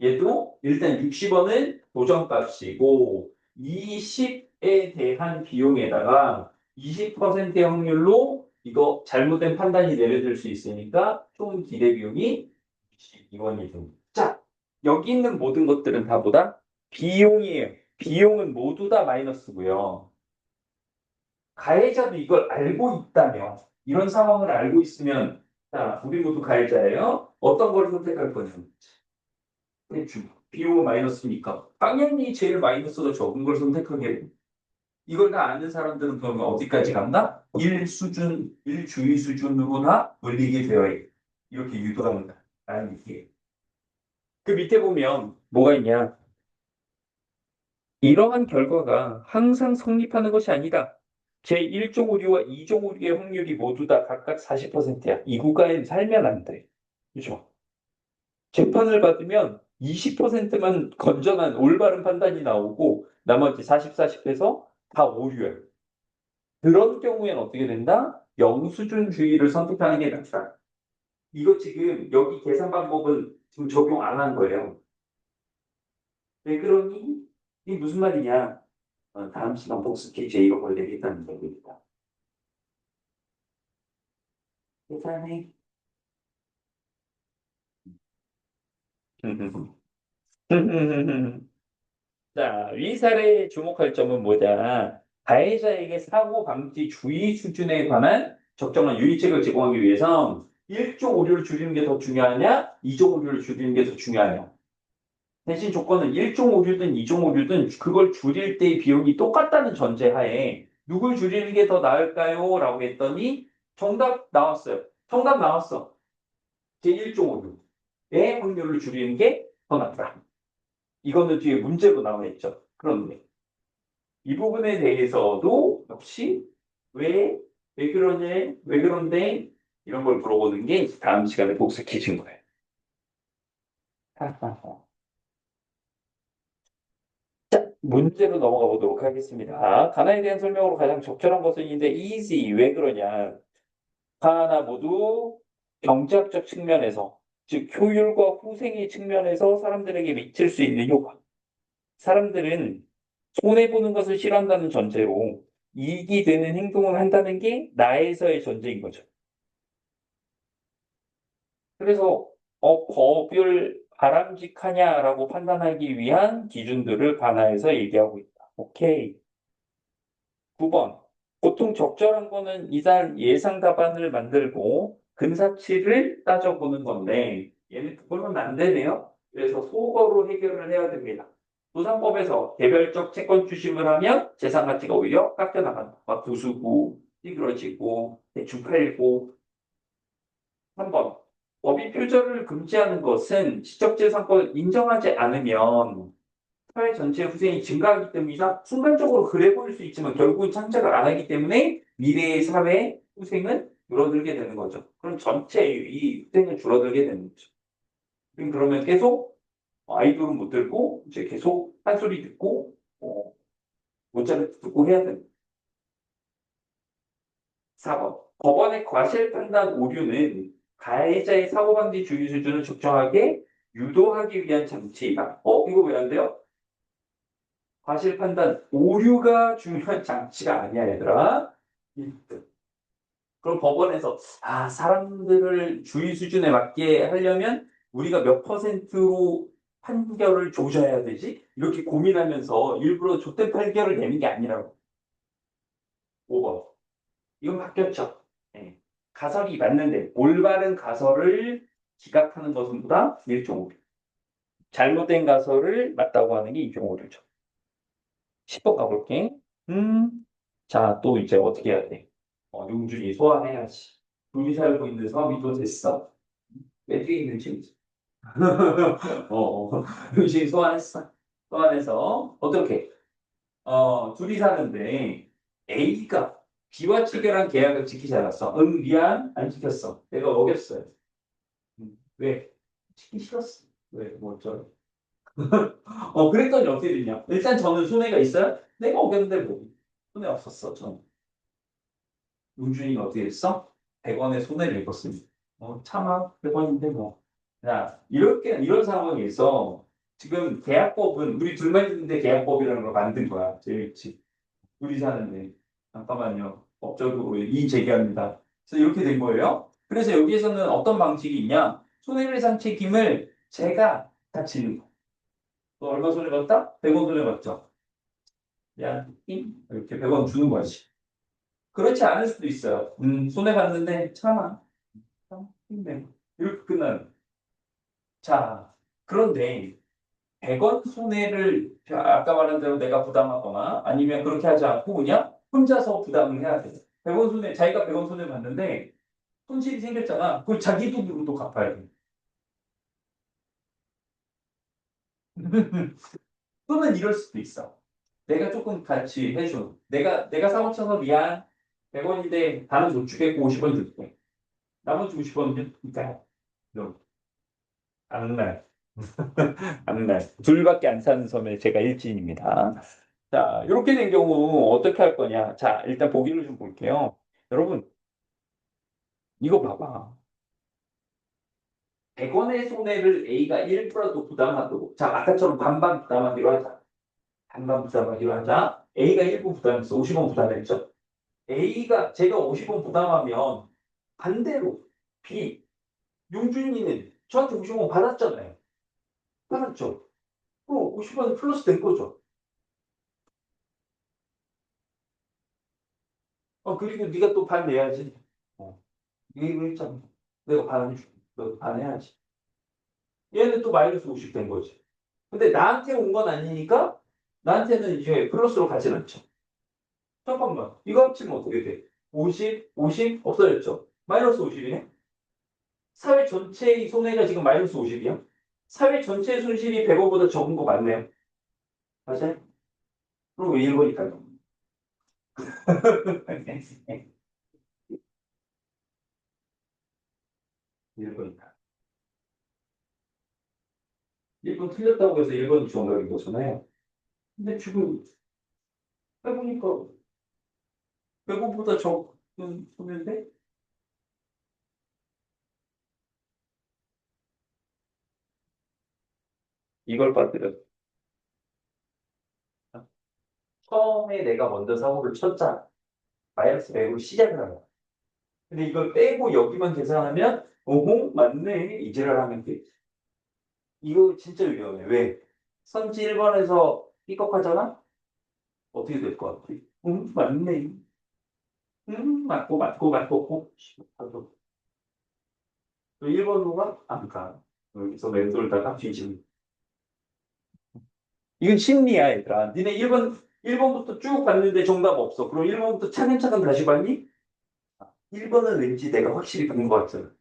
얘도 일단 60원은 고정값이고 20에 대한 비용에다가 20%의 확률로 이거 잘못된 판단이 내려질 수 있으니까 총 기대 비용이 22원이 됩니다. 자, 여기 있는 모든 것들은 다 뭐다? 비용이에요. 비용은 모두 다 마이너스고요. 가해자도 이걸 알고 있다면, 이런 상황을 알고 있으면, 자, 우리 모두 가해자예요. 어떤 걸 선택할 거냐면, 대충 비용은 마이너스니까 당연히 제일 마이너스가 적은 걸 선택하게 돼. 이걸 다 아는 사람들은 그러면 어디까지 간다? 1수준, 1주의 수준으로 다 올리게 되어 있다. 이렇게 유도한다라는 얘기예요. 그 밑에 보면 뭐가 있냐? 이러한 결과가 항상 성립하는 것이 아니다. 제1종 오류와 2종 오류의 확률이 모두 다 각각 40%야. 이 국가엔 살면 안 돼. 그죠? 재판을 받으면 20%만 건전한 올바른 판단이 나오고 나머지 40, 40에서 다 오류야. 그런 경우에는 어떻게 된다? 영수준주의를 선택하는 게 낫다. 이거 지금 여기 계산 방법은 지금 적용 안 한 거예요. 왜 그러니? 이게 무슨 말이냐? 다음 시간 복습 제 이거 걸리겠다는 얘기입니다. 계산해. 자, 위 사례에 주목할 점은 뭐냐? 가해자에게 사고 방지 주의 수준에 관한 적정한 유의책을 제공하기 위해서 1종 오류를 줄이는 게 더 중요하냐? 2종 오류를 줄이는 게 더 중요하냐? 대신 조건은 1종 오류든 2종 오류든 그걸 줄일 때의 비용이 똑같다는 전제하에 누굴 줄이는 게 더 나을까요? 라고 했더니 정답 나왔어요. 정답 나왔어. 제1.5의 확률을 줄이는 게 더 낫다. 이거는 뒤에 문제로 나와 있죠. 그런데 이 부분에 대해서도 역시 왜, 왜 그러냐, 왜 그런데 이런 걸 물어보는 게 다음 시간에 복습해 준 거예요. 문제로 넘어가 보도록 하겠습니다. 가나에 대한 설명으로 가장 적절한 것은 인데 easy. 왜 그러냐? 하나 모두 경제학적 측면에서, 즉 효율과 후생의 측면에서 사람들에게 미칠 수 있는 효과. 사람들은 손해보는 것을 싫어한다는 전제로 이익이 되는 행동을 한다는 게 나에서의 전제인 거죠. 그래서 법을 바람직하냐라고 판단하기 위한 기준들을 관하여서 얘기하고 있다. 오케이. 9번. 보통 적절한 거는 이산 예상 답안을 만들고 근사치를 따져보는 건데 얘는 그걸로는 안 되네요. 그래서 소거로 해결을 해야 됩니다. 도산법에서 개별적 채권 추심을 하면 재산 가치가 오히려 깎여 나간다. 막 부수고 찌그러지고 대충 팔고. 3번. 법이 표절을 금지하는 것은 지적재산권을 인정하지 않으면 사회 전체의 후생이 증가하기 때문이다. 순간적으로 그래 보일 수 있지만 결국은 창작을 안 하기 때문에 미래의 사회 후생은 줄어들게 되는 거죠. 그럼 전체의 이 후생은 줄어들게 되는 거죠. 그러면 계속 아이돌은 못 들고 이제 계속 한 소리 듣고 모차르트 듣고 해야 됩니다. 4번. 법원의 과실 판단 오류는 가해자의 사고방지 주의 수준을 적정하게 유도하기 위한 장치이다. 이거 왜 안 돼요? 과실 판단 오류가 중요한 장치가 아니야, 얘들아. 그럼 법원에서 사람들을 주의 수준에 맞게 하려면 우리가 몇 퍼센트로 판결을 조져야 되지? 이렇게 고민하면서 일부러 좆된 판결을 내는 게 아니라고. 5번. 이건 바뀌었죠. 예. 가설이 맞는데 올바른 가설을 기각하는 것은 보다 1.5배. 잘못된 가설을 맞다고 하는 게 2.5죠. 10번 가볼게. 자, 또 이제 어떻게 해야 돼? 용준이 소화해야지. 둘이 살고 있는 섬이 또 됐어. 왜 뒤에 있는지. 용준이 소환했어. 소환해서 어떻게? 둘이 사는데 A가 B와 체결한 계약을 지키지 않았어. 응, 미안, 안 지켰어. 내가 어겼어요. 왜? 지키기 싫었어. 왜? 뭐 어쩌? 그랬더니 어떻게 됐냐? 일단 저는 손해가 있어요? 내가 어겼는데 뭐. 손해 없었어, 저는. 용준이가 어떻게 했어? 100원의 손해를 입었습니다. 참아, 100원인데 뭐. 자, 이런 상황에서 지금 계약법은 우리 둘만 있는데 계약법이라는 걸 만든 거야. 제일치. 둘이 사는데. 잠깐만요. 법적으로 이의 제기합니다. 그래서 이렇게 된 거예요. 그래서 여기에서는 어떤 방식이 있냐? 손해배상 책임을 제가 다 지는 거. 너 얼마 손해봤다? 100원 손해봤죠? 야, 이렇게 100원 주는 거지. 그렇지 않을 수도 있어요. 손해봤는데 참아. 힘내. 이렇게 끝나는. 자, 그런데 100원 손해를 아까 말한 대로 내가 부담하거나 아니면 그렇게 하지 않고 그냥 혼자서 부담을 해야 돼. 100원 손해, 자기가 100원 손해 봤는데 손실이 생겼잖아. 그걸 자기 돈으로 또 갚아야 돼. 또는 이럴 수도 있어. 내가 조금 같이 해줘. 내가 사고 쳐서 미안. 100원인데 다른 저축액 50원 줄게. 나머지 50원은 그러니까 악날. 악날. 둘밖에 안 사는 섬에 제가 일진입니다. 자, 이렇게 된 경우 어떻게 할 거냐? 자, 일단 보기를 좀 볼게요. 여러분, 이거 봐봐. 100원의 손해를 A가 1%라도 부담하도록. 자, 아까처럼 반반 부담하기로 하자. 반반 부담하기로 하자. A가 1부 부담했어. 50원 부담했죠. 제가 50원 부담하면 반대로 B, 용준이는 저한테 50원 받았잖아요. 받았죠. 50원 플러스 된 거죠. 그리고 네가 또 반 내야지. 얘기를 했잖아. 내가 반 해줄게. 너도 반 해야지. 얘는 또 마이너스 50 된 거지. 근데 나한테 온 건 아니니까 나한테는 이제 플러스로 가진 않죠. 잠깐만. 이거 합치면 어떻게 돼? 50, 50 없어졌죠? 마이너스 50이네? 사회 전체의 손해가 지금 마이너스 50이야? 사회 전체의 손실이 100원보다 적은 거 맞네요. 맞아요? 그럼 왜 1번일까요? 1번일까? 1번 틀렸다고 해서 1번이 정답인 거잖아요. 근데 지금 해보니까 100원보다 적은 손해인데? 이걸 빠뜨려. 처음에 내가 먼저 사고를 쳤잖아. 마이너스 100으로 시작을 하는 거야. 근데 이걸 빼고 여기만 계산하면, 오호, 맞네. 이지랄 하면 돼. 이거 진짜 위험해. 왜? 선지 1번에서 삐걱하잖아? 어떻게 될 것 같아? 맞네. 맞고. 하도. 1번으로 가? 안 가. 여기서 맴돌다가 뒤지는. 이건 심리야, 얘들아. 니네 1번부터 쭉 봤는데 정답 없어. 그럼 1번부터 차근차근 다시 봤니? 1번은 왠지 내가 확실히 본 것 같잖아.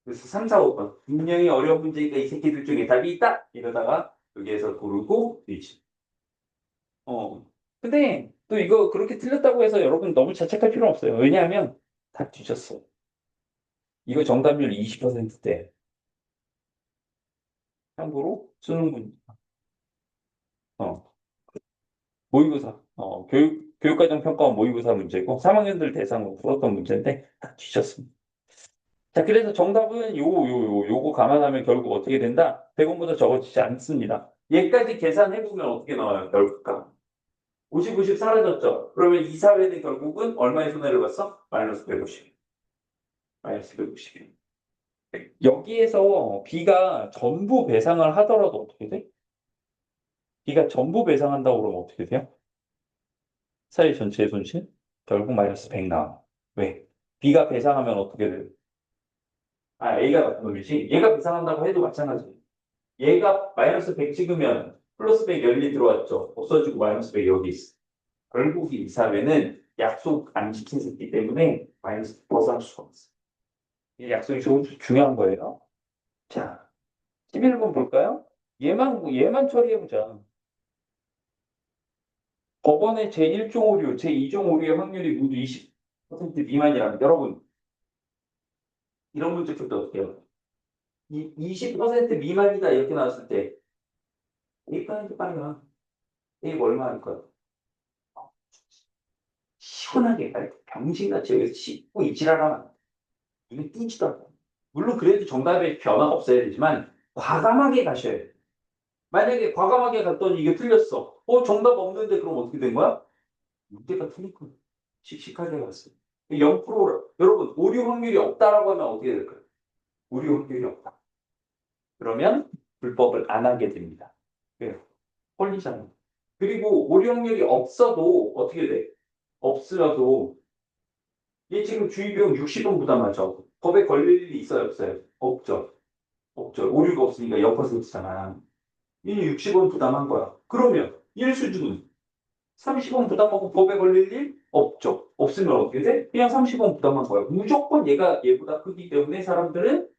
그래서 3, 4, 5번. 분명히 어려운 문제니까 이 새끼들 중에 답이 있다! 이러다가 여기에서 고르고 뒤지. 근데 또 이거 그렇게 틀렸다고 해서 여러분 너무 자책할 필요는 없어요. 왜냐하면 다 뒤졌어. 이거 정답률 20%대. 참고로 수능 문, 어, 모의고사, 교육과정 평가원 모의고사 문제고 3학년들 대상으로 풀었던 문제인데 다 뒤졌습니다. 자, 그래서 정답은 요거 감안하면 결국 어떻게 된다? 100원보다 적어지지 않습니다. 얘까지 계산해보면 어떻게 나와요? 결국가. 50, 50 사라졌죠? 그러면 이 사회는 결국은 얼마의 손해를 봤어? 마이너스 150. 마이너스 150. 여기에서 B가 전부 배상을 하더라도 어떻게 돼? B가 전부 배상한다고 그러면 어떻게 돼요? 사회 전체의 손실? 결국 마이너스 100 나와. 왜? B가 배상하면 어떻게 돼요? 아, A가 같은 놈이지? 얘가 배상한다고 해도 마찬가지. 얘가 마이너스 100 찍으면 플러스 100 열리 들어왔죠. 없어지고 마이너스 100 여기 있어. 결국 이 사회는 약속 안 지킨 새끼 때문에 마이너스 벗어날 수가 없어. 이 약속이 중요한 거예요. 자, 11번 볼까요? 얘만 처리해보자. 법원의 제1종 오류, 제2종 오류의 확률이 모두 20% 미만이라면 여러분 이런 문제 풀 때 어떻게 해요? 20% 미만이다 이렇게 나왔을 때 A가 빨리 A 얼마 할 거야? 시원하게 빨리 병신같이 여기서 씻고 이지랄하면 눈에 띄지도 않고 물론 그래도 정답에 변화가 없어야 되지만 과감하게 가셔야 돼. 만약에 과감하게 갔더니 이게 틀렸어. 정답 없는데 그럼 어떻게 된 거야? 문제가 틀린 거야. 씩씩하게 갔어요. 0%라. 여러분 오류 확률이 없다라고 하면 어떻게 될까요? 오류 확률이 없다. 그러면 불법을 안 하게 됩니다. 왜요? 홀리잖아요. 그리고 오류 확률이 없어도 어떻게 돼? 없으라도 얘 지금 주의비용 60원 부담하죠. 법에 걸릴 일이 있어요, 없어요? 없죠. 없죠. 오류가 없으니까 0%잖아. 얘는 60원 부담한 거야. 그러면 1수준은 30원 부담하고 법에 걸릴 일 없죠. 없으면 어떻게 돼? 그냥 30원 부담한 거야. 무조건 얘보다 크기 때문에 사람들은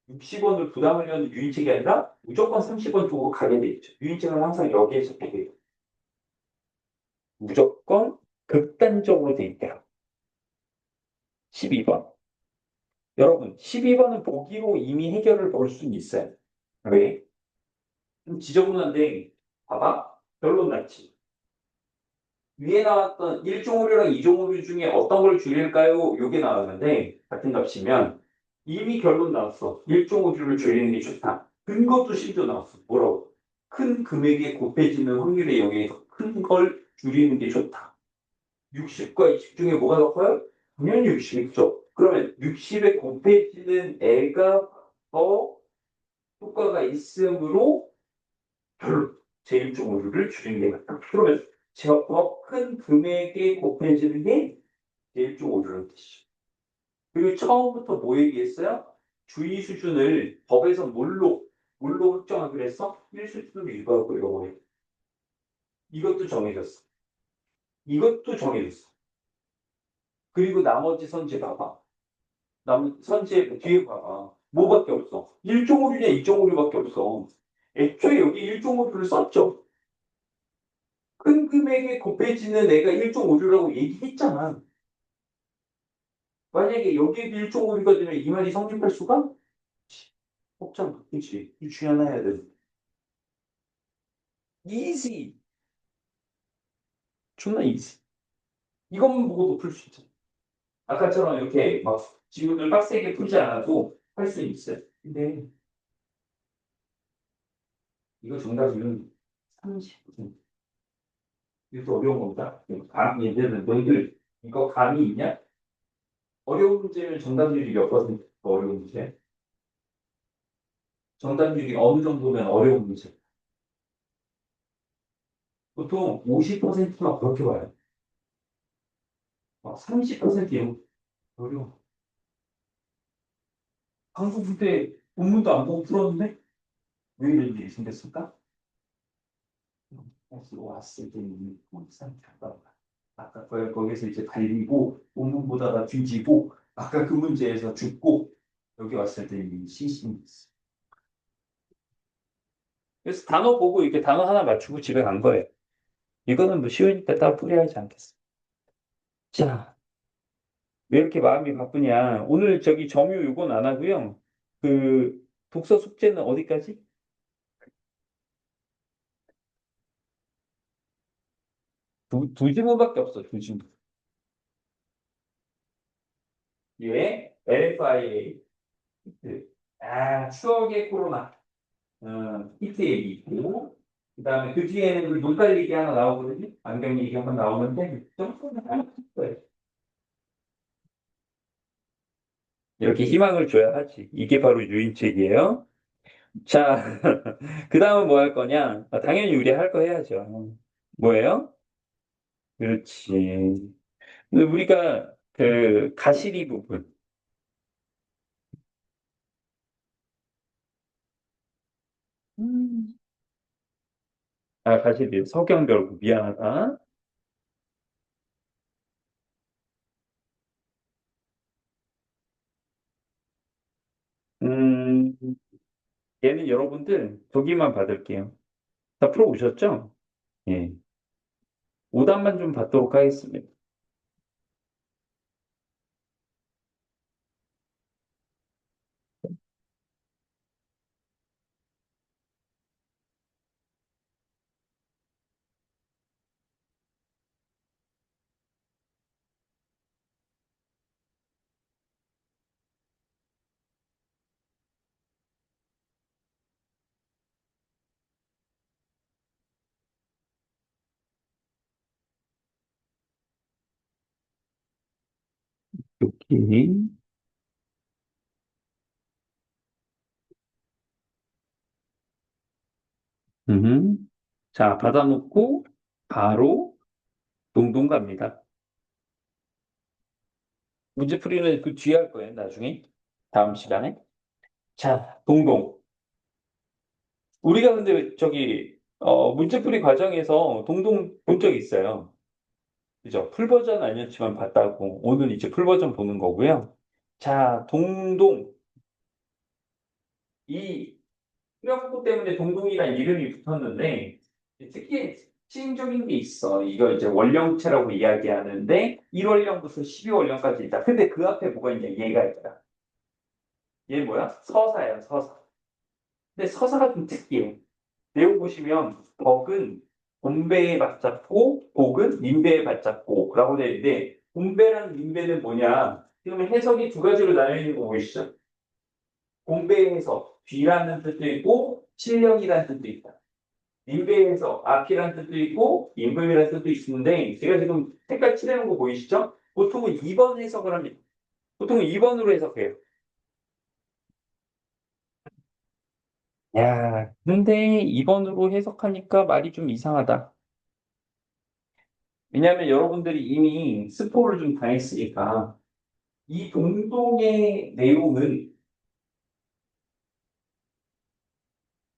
60원을 부담하려는 유인책이 아니라 무조건 30원 쪽으로 가게 돼 있죠. 유인책은 항상 여기에서 보게 돼요. 무조건 극단적으로 돼 있대요. 12번. 여러분, 12번은 보기로 이미 해결을 볼 수는 있어요. 왜? 좀 지저분한데, 봐봐. 결론 났지. 위에 나왔던 1종 오류랑 2종 오류 중에 어떤 걸 줄일까요? 요게 나왔는데, 같은 값이면 이미 결론 나왔어. 1종 오류를 줄이는 게 좋다. 근거도 심지어 나왔어. 뭐라고? 큰 금액에 곱해지는 확률의 영역에서 큰 걸 줄이는 게 좋다. 60과 20 중에 뭐가 더 커요? 당연히 60이죠. 그러면 60에 곱해지는 애가 더 효과가 있으므로 별로 제1종 오류를 줄이는 게 맞다. 그러면 더 큰 금액에 곱해지는 게 제1종 오류라는 뜻이죠. 그리고 처음부터 뭐 얘기했어요? 주의 수준을 법에서 뭘로 확정하기로 했어? 1수준으로 유도하고 이러고 이것도 정해졌어. 이것도 정해졌어. 그리고 나머지 선지 봐봐. 선지 뒤에 봐봐. 뭐밖에 없어? 1.5류냐 2.5류밖에 없어. 애초에 여기 1.5류를 썼죠. 큰 금액에 곱해지는 애가 1.5류라고 얘기했잖아. 만약에 여기에도 1.5류가 되면 이 말이 성립할 수가 없잖아. 그치? 이 주의해야 돼. easy. 존나 easy. 이것만 보고도 풀 수 있어. 아까처럼 이렇게 막 지문을 빡세게 풀지 않아도 할 수 있어요. 근데 이거 정답은 30. 이것도 어려운 겁니다. 감이 얘들은 너희들 이거 감이 있냐? 어려운 문제면 정답률이 몇 퍼센트 더 어려운 문제? 정답률이 어느 정도면 어려운 문제? 보통 50%가 그렇게 와요. 30% 이런 어려워. 한국 그때 본문도 안 보고 풀었는데 왜 이런 일이 생겼을까? 왔을 때는 항상 잠깐만. 아까 거기서 이제 달리고 본문 보다가 뒤지고 아까 그 문제에서 죽고 여기 왔을 때는 시신이 있어. 그래서 단어 보고 이렇게 단어 하나 맞추고 집에 간 거예요. 이거는 뭐 쉬우니까 따로 풀이야 하지 않겠어. 자, 왜 이렇게 마음이 바쁘냐? 오늘 저기 점유 요건 안 하고요. 그 독서 숙제는 어디까지? 두 지문밖에 없어, 두 지문. 예, LFIA. 추억의 코로나. 히트 얘기고. 그다음에 그 뒤에는 우리 눈깔 얘기 하나 나오거든요. 안경 얘기 한번 나오는데 좀 거예요. 이렇게 희망을 줘야 하지. 이게 바로 유인책이에요. 자, 그 다음은 뭐 할 거냐? 당연히 우리 할 거 해야죠. 뭐예요? 그렇지. 근데 우리가 그 가시리 부분. 음. 가시리 서경별구 미안하다. 음, 얘는 여러분들 저기만 받을게요. 다 풀어오셨죠? 예. 오답만 좀 받도록 하겠습니다. 오케이. 음. 자, 받아놓고 바로 동동 갑니다. 문제풀이는 그 뒤에 할 거예요, 나중에. 다음 시간에. 자, 동동. 우리가 근데 저기 문제풀이 과정에서 동동 본 적 있어요. 그죠? 풀버전 아니었지만 봤다고. 오늘 이제 풀버전 보는 거고요. 자, 동동. 이 수령구 때문에 동동이란 이름이 붙었는데 특히 특징적인 게 있어. 이거 이제 원령체라고 이야기하는데 1원령부터 12원령까지 있다. 근데 그 앞에 뭐가 있냐? 얘가 있다. 얘 뭐야? 서사야, 서사. 근데 서사가 좀 특이해. 내용 보시면 덕은 곤배에 맞잡고 복은 민배에 맞잡고라고 되어 있는데 곤배랑 민배는 뭐냐? 지금 해석이 두 가지로 나뉘어 있는 거 보이시죠? 곤배의 해석, 뒤라는 뜻도 있고 실령이라는 뜻도 있다. 민배에서 앞이라는 뜻도 있고 임금이라는 뜻도 있는데 제가 지금 색깔 칠해놓은 거 보이시죠? 보통은 2번 해석을 합니다. 보통은 2번으로 해석해요. 야, 근데 2번으로 해석하니까 말이 좀 이상하다. 왜냐하면 여러분들이 이미 스포를 좀 당했으니까 이 동동의 내용은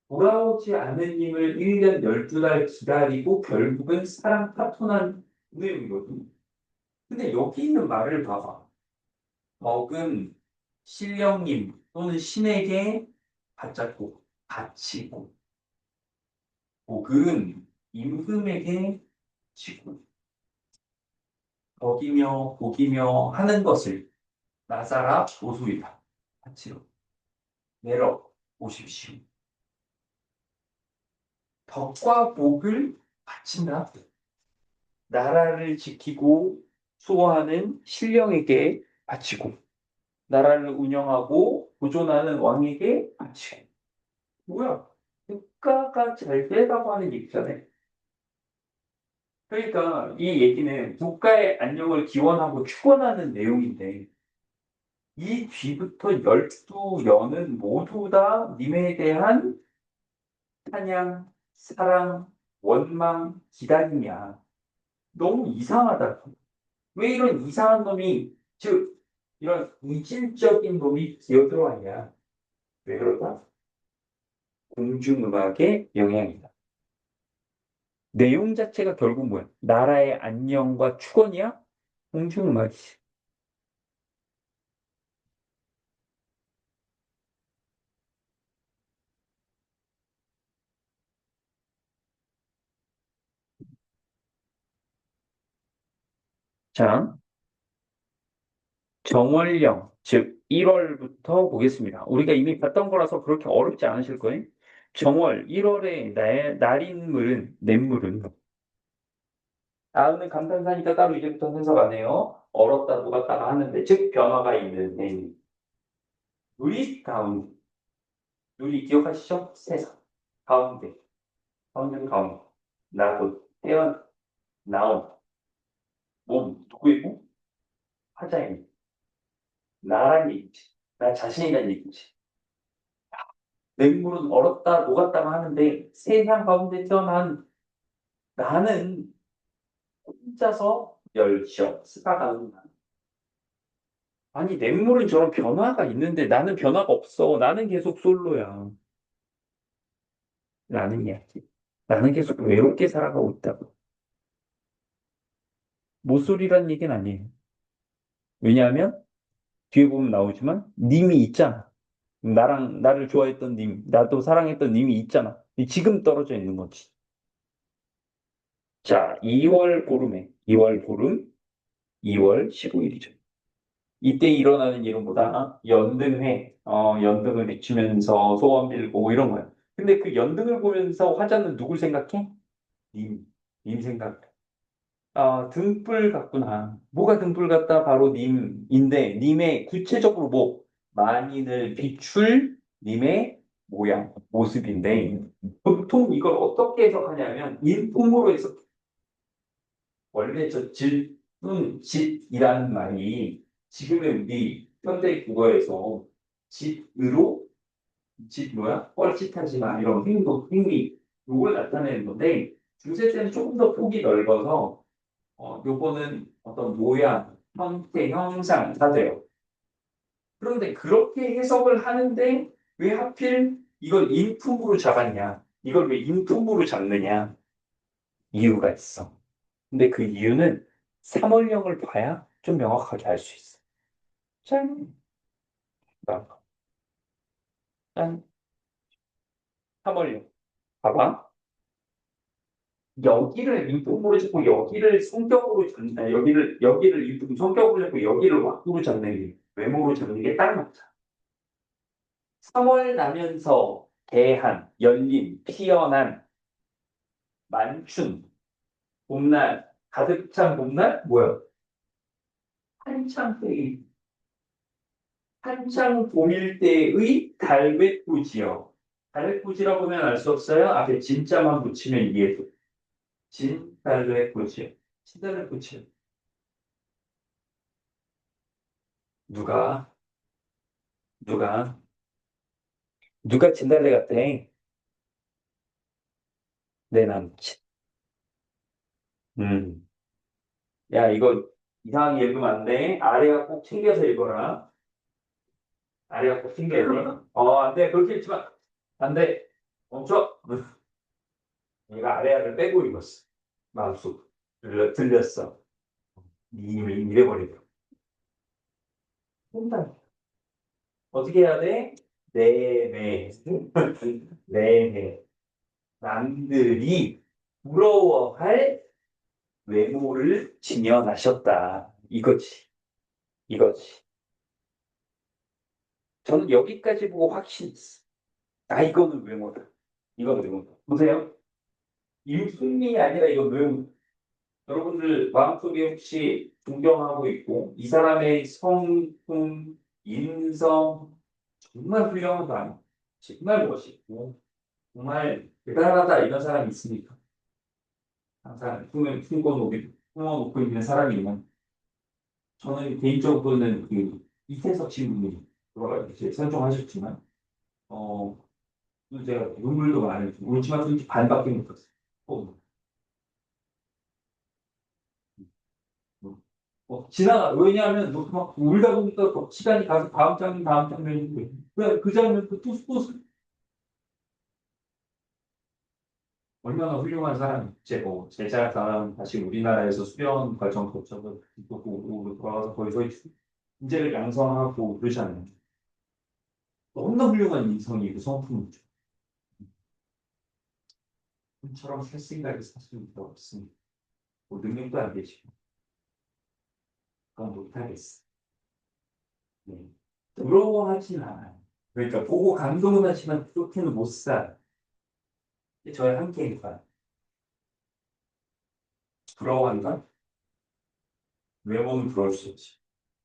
돌아오지 않은 님을 1년 12달 기다리고 결국은 사랑 파토난 내용이거든요. 근데 여기 있는 말을 봐봐. 덕은 신령님 또는 신에게 받잡고 바치고 복은 임금에게 지고 덕이며 복이며 하는 것을 나사라 보수이다. 바치로 내려 오십시오. 덕과 복을 바친다. 나라를 지키고 수호하는 신령에게 바치고 나라를 운영하고 보존하는 왕에게 바치고 뭐야? 국가가 잘 되라고 하는 얘기잖아요. 그러니까 이 얘기는 국가의 안녕을 기원하고 축원하는 내용인데 이 뒤부터 12연은 모두 다 님에 대한 찬양, 사랑, 원망, 기다림이야. 너무 이상하다. 왜 이런 이상한 놈이, 즉, 이런 이질적인 놈이 기어들어왔냐? 왜 그럴까? 공중음악의 영향이다. 내용 자체가 결국 뭐야? 나라의 안녕과 축원이야? 공중음악이지. 자, 정월령, 즉 1월부터 보겠습니다. 우리가 이미 봤던 거라서 그렇게 어렵지 않으실 거예요. 정월 1월의 날인물은 냇물은 다음은 감탄사니까 따로 이제부터 해석 안 해요. 얼었다 녹았다가 하는데 즉 변화가 있는 내 누리 가운데 누리 기억하시죠? 세상 가운데 가운데 가운데 나곧 태어나온 몸 누구의 몸? 화자의 몸 나란 얘기지 나 자신이란 얘기지 맹물은 얼었다 녹았다가 하는데 세상 가운데 태어난 나는 혼자서 멸시어 스가가는 아니 맹물은 저런 변화가 있는데 나는 변화가 없어 나는 계속 솔로야 라는 이야기 나는 계속 외롭게 살아가고 있다고 모쏠이라는 얘기는 아니에요 왜냐하면 뒤에 보면 나오지만 님이 있잖아 나를 좋아했던 님 나도 사랑했던 님이 있잖아 지금 떨어져 있는 거지 자 2월 보름에 2월 보름 2월 15일이죠 이때 일어나는 일은 뭐다? 연등회, 연등을 비추면서 소원 빌고 뭐 이런 거야. 근데 그 연등을 보면서 화자는 누굴 생각해? 님, 님 생각. 아, 등불 같구나. 뭐가 등불 같다? 바로 님인데, 님의 구체적으로 뭐, 만인을 비출 님의 모양, 모습인데, 보통 이걸 어떻게 해석하냐면, 인품으로 해석, 원래 저 짓이라는 말이 지금의 우리 현대 국어에서 짓으로 짓 뭐야? 뻘짓하지 마 이런 행위 요걸 나타내는 건데 중세 때는 조금 더 폭이 넓어서 요거는 어떤 모양, 형태, 형상 다 돼요. 그런데 그렇게 해석을 하는데 왜 하필 이걸 인품으로 잡았냐? 이걸 왜 인품으로 잡느냐? 이유가 있어. 근데 그 이유는 삼월령을 봐야 좀 명확하게 알 수 있어. 짠, 짠, 삼월령. 봐봐. 여기를 인품으로 잡고 여기를 성격으로 잡는, 여기를 인품 성격으로 잡고 여기를 왁구로 잡는 게, 외모로 잡는 게 딱 맞아. 3월 나면서 개한, 열림, 피어난, 만춘, 봄날, 가득 찬 봄날? 뭐야? 한창 때의 한창 봄일 때의 달백구지요. 달백구지라고 하면 알 수 없어요. 앞에 진짜만 붙이면 이해돼. 진달래구지요. 진달래구지요. 누가 누가 누가 진달래 같대? 내 남친. 음. 야 이거 이상하게 읽으면 안 돼. 아래가 꼭 챙겨서 읽어라. 아래가 꼭 챙겨야 돼. 안 돼. 그렇게 읽지 마. 안 돼. 멈춰. 얘가 아래아를 빼고 읽었어. 마음속 들렸어. 님을 이래버리고. 혼자. 어떻게 해야 돼? 네네. 네네. 남들이 부러워할 외모를 지녀나셨다. 이거지. 이거지. 저는 여기까지 보고 확신했어. 아, 이거는 외모다. 이거는 외모다. 보세요. 인품이 아니라 이건 외모. 여러분들 마음속에 혹시 존경하고 있고, 이 사람의 성품, 인성, 정말 훌륭한 사람, 정말 멋있고, 정말 대단하다 이런 사람이 있습니까? 항상 품어놓고 있는 사람이 있는 저는 개인적으로는 그 이태석 신부님 돌아가셨 이제 선종하셨지만 어 제가 눈물도 많이 울지만 솔직히 반밖에 못 했어요. 어, 지나가 왜냐하면 막 울다 보니까 또 시간이 가서 다음 장면이 그냥 그 장면 또 얼마나 훌륭한 사람이 제고 제자 사람 다시 우리나라에서 수련 과정 거쳐서 또 오고 돌아가서 거기서 인재를 양성하고 그러잖아요. 너무나 훌륭한 인성이고 성품이죠. 처럼 살 생각이 사실 없습니다. 뭐 능력도 안 되시고 그건 못하겠어. 네. 부러워하진 않아요. 그러니까 보고 감동은 하지만 그렇게는 못 살아. 이게 저의 한계니까. 부러워한다? 외모는 부러울 수 있지.